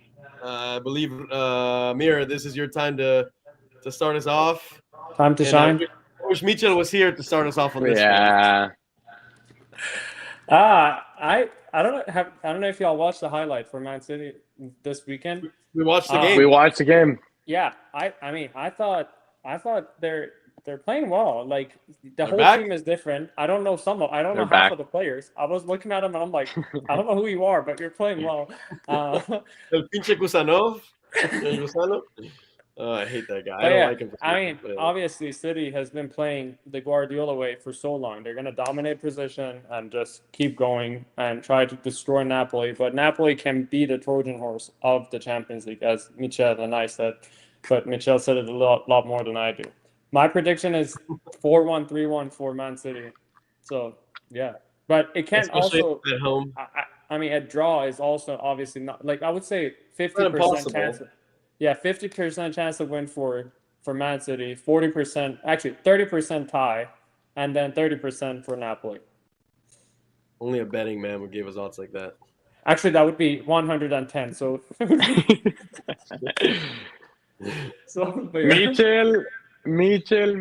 S1: I believe, Amir, this is your time to start us off.
S3: Time to shine.
S1: I wish Michel was here to start us off on this.
S2: Yeah.
S3: I don't know if y'all watched the highlight for Man City this weekend.
S1: We watched the game.
S2: We watched the game.
S3: Yeah, I mean, I thought they're playing well. Like the whole
S1: back?
S3: team is different. I don't know
S2: They're
S3: half
S2: back.
S3: of the players. I was looking at them and I'm like, I don't know who you are, but you're playing well.
S1: El pinche Kusanov. I hate that guy. I don't like him.
S3: I mean, obviously, City has been playing the Guardiola way for so long. They're going to dominate position and just keep going and try to destroy Napoli. But Napoli can be the Trojan horse of the Champions League, as Michel and I said. But Michel said it a lot more than I do. My prediction is 4-1, 3-1 for Man City. So, yeah. But it can also
S1: at home.
S3: I mean, a draw is also obviously not, like, I would say 50% chance. Yeah, 50% chance to win for Man City, 40%, actually 30% tie, and then 30% for Napoli.
S1: Only a betting man would give us odds like that.
S3: Actually, that would be 110. So,
S2: Michel.
S1: Michel's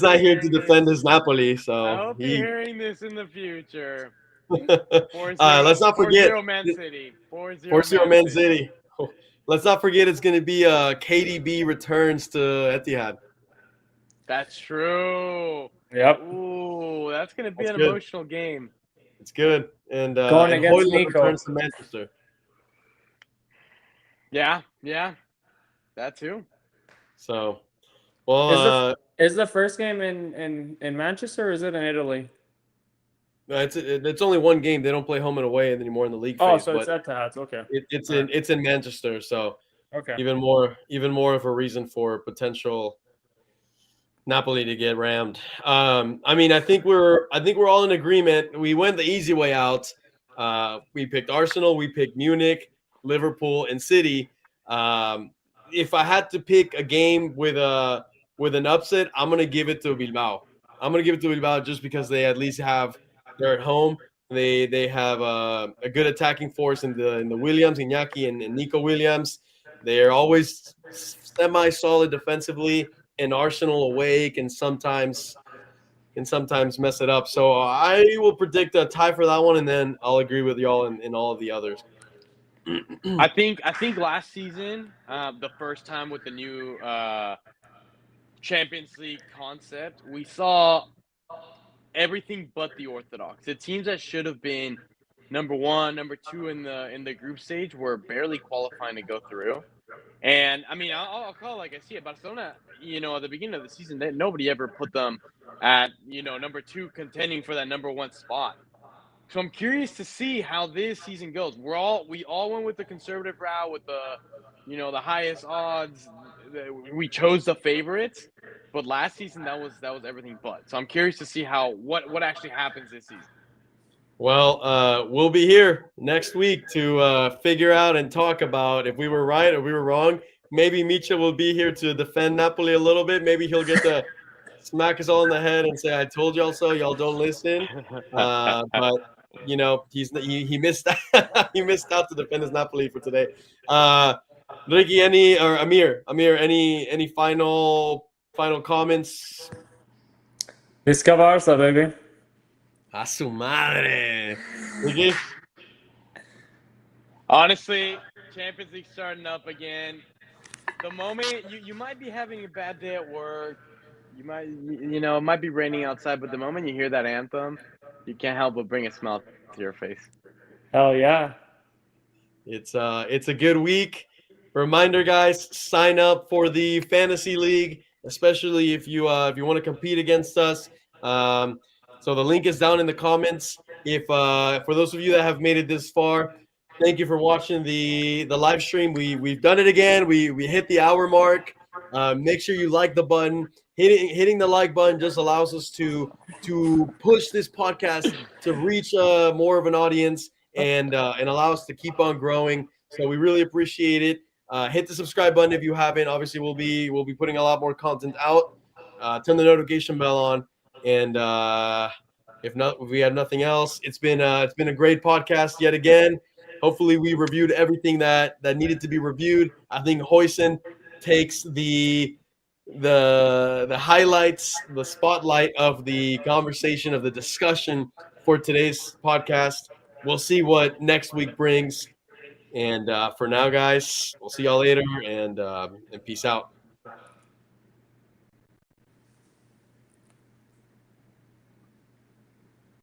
S1: not here to defend his Napoli, so
S2: I hope you're hearing this in the future.
S1: Let's not forget
S2: 4-0 Man City.
S1: 4-0 Man City. let's not forget it's going to be KDB returns to Etihad.
S2: That's true.
S3: Yep.
S2: Ooh, that's gonna be
S1: That's
S2: an
S1: good.
S2: emotional game.
S1: It's good. And
S3: Going
S1: and
S3: against
S1: Højlund
S3: Nico.
S1: returns to Manchester.
S2: Yeah, that too.
S1: So, well,
S3: Is the first game in Manchester or is it in Italy?
S1: it's only one game. They don't play home and away anymore in the league
S3: Oh,
S1: phase.
S3: so it's
S1: But
S3: Etihad. Okay.
S1: it's in Manchester. So
S3: Okay.
S1: even more of a reason for potential Napoli to get rammed. I mean, I think we're all in agreement. We went the easy way out. We picked Arsenal, we picked Munich, Liverpool, and City. If I had to pick a game with an upset, I'm gonna give it to Bilbao. I'm gonna give it to Bilbao just because they at least they're at home. They have a good attacking force in the Williams, Iñaki, and Nico Williams. They're always semi solid defensively. And Arsenal away can sometimes mess it up. So I will predict a tie for that one, and then I'll agree with y'all in all of the others.
S2: I think last season, the first time with the new Champions League concept, we saw everything but the orthodox. The teams that should have been number 1, number 2 in the group stage were barely qualifying to go through. And I mean, I'll call it like I see it. Barcelona, at the beginning of the season, nobody ever put them at number 2, contending for that number 1 spot. So I'm curious to see how this season goes. We all went with the conservative route with the highest odds. We chose the favorites, but last season that was everything but. So I'm curious to see what actually happens this season.
S1: Well, we'll be here next week to figure out and talk about if we were right or we were wrong. Maybe Michel will be here to defend Napoli a little bit. Maybe he'll get to smack us all in the head and say, "I told y'all so. Y'all don't listen." But he missed he missed out to defend his Napoli for today. Ricky, Amir, any final comments?
S3: Visca Barça, baby.
S1: A su madre. Ricky?
S2: Honestly, Champions League starting up again. The moment you might be having a bad day at work, you might it might be raining outside, but the moment you hear that anthem, you can't help but bring a smile to your face.
S3: Hell yeah.
S1: It's a good week. Reminder, guys, sign up for the fantasy league, especially if you want to compete against us. So the link is down in the comments. If for those of you that have made it this far, thank you for watching the live stream. We've done it again. We hit the hour mark. Make sure you like the button. Hitting the like button just allows us to push this podcast to reach more of an audience and allow us to keep on growing. So we really appreciate it. Hit the subscribe button if you haven't. Obviously, we'll be putting a lot more content out. Turn the notification bell on, and if we have nothing else, it's been a great podcast yet again. Hopefully, we reviewed everything that needed to be reviewed. I think Huijsen takes the highlights, the spotlight of the conversation, of the discussion for today's podcast. We'll see what next week brings. And for now, guys, we'll see y'all later, and peace out.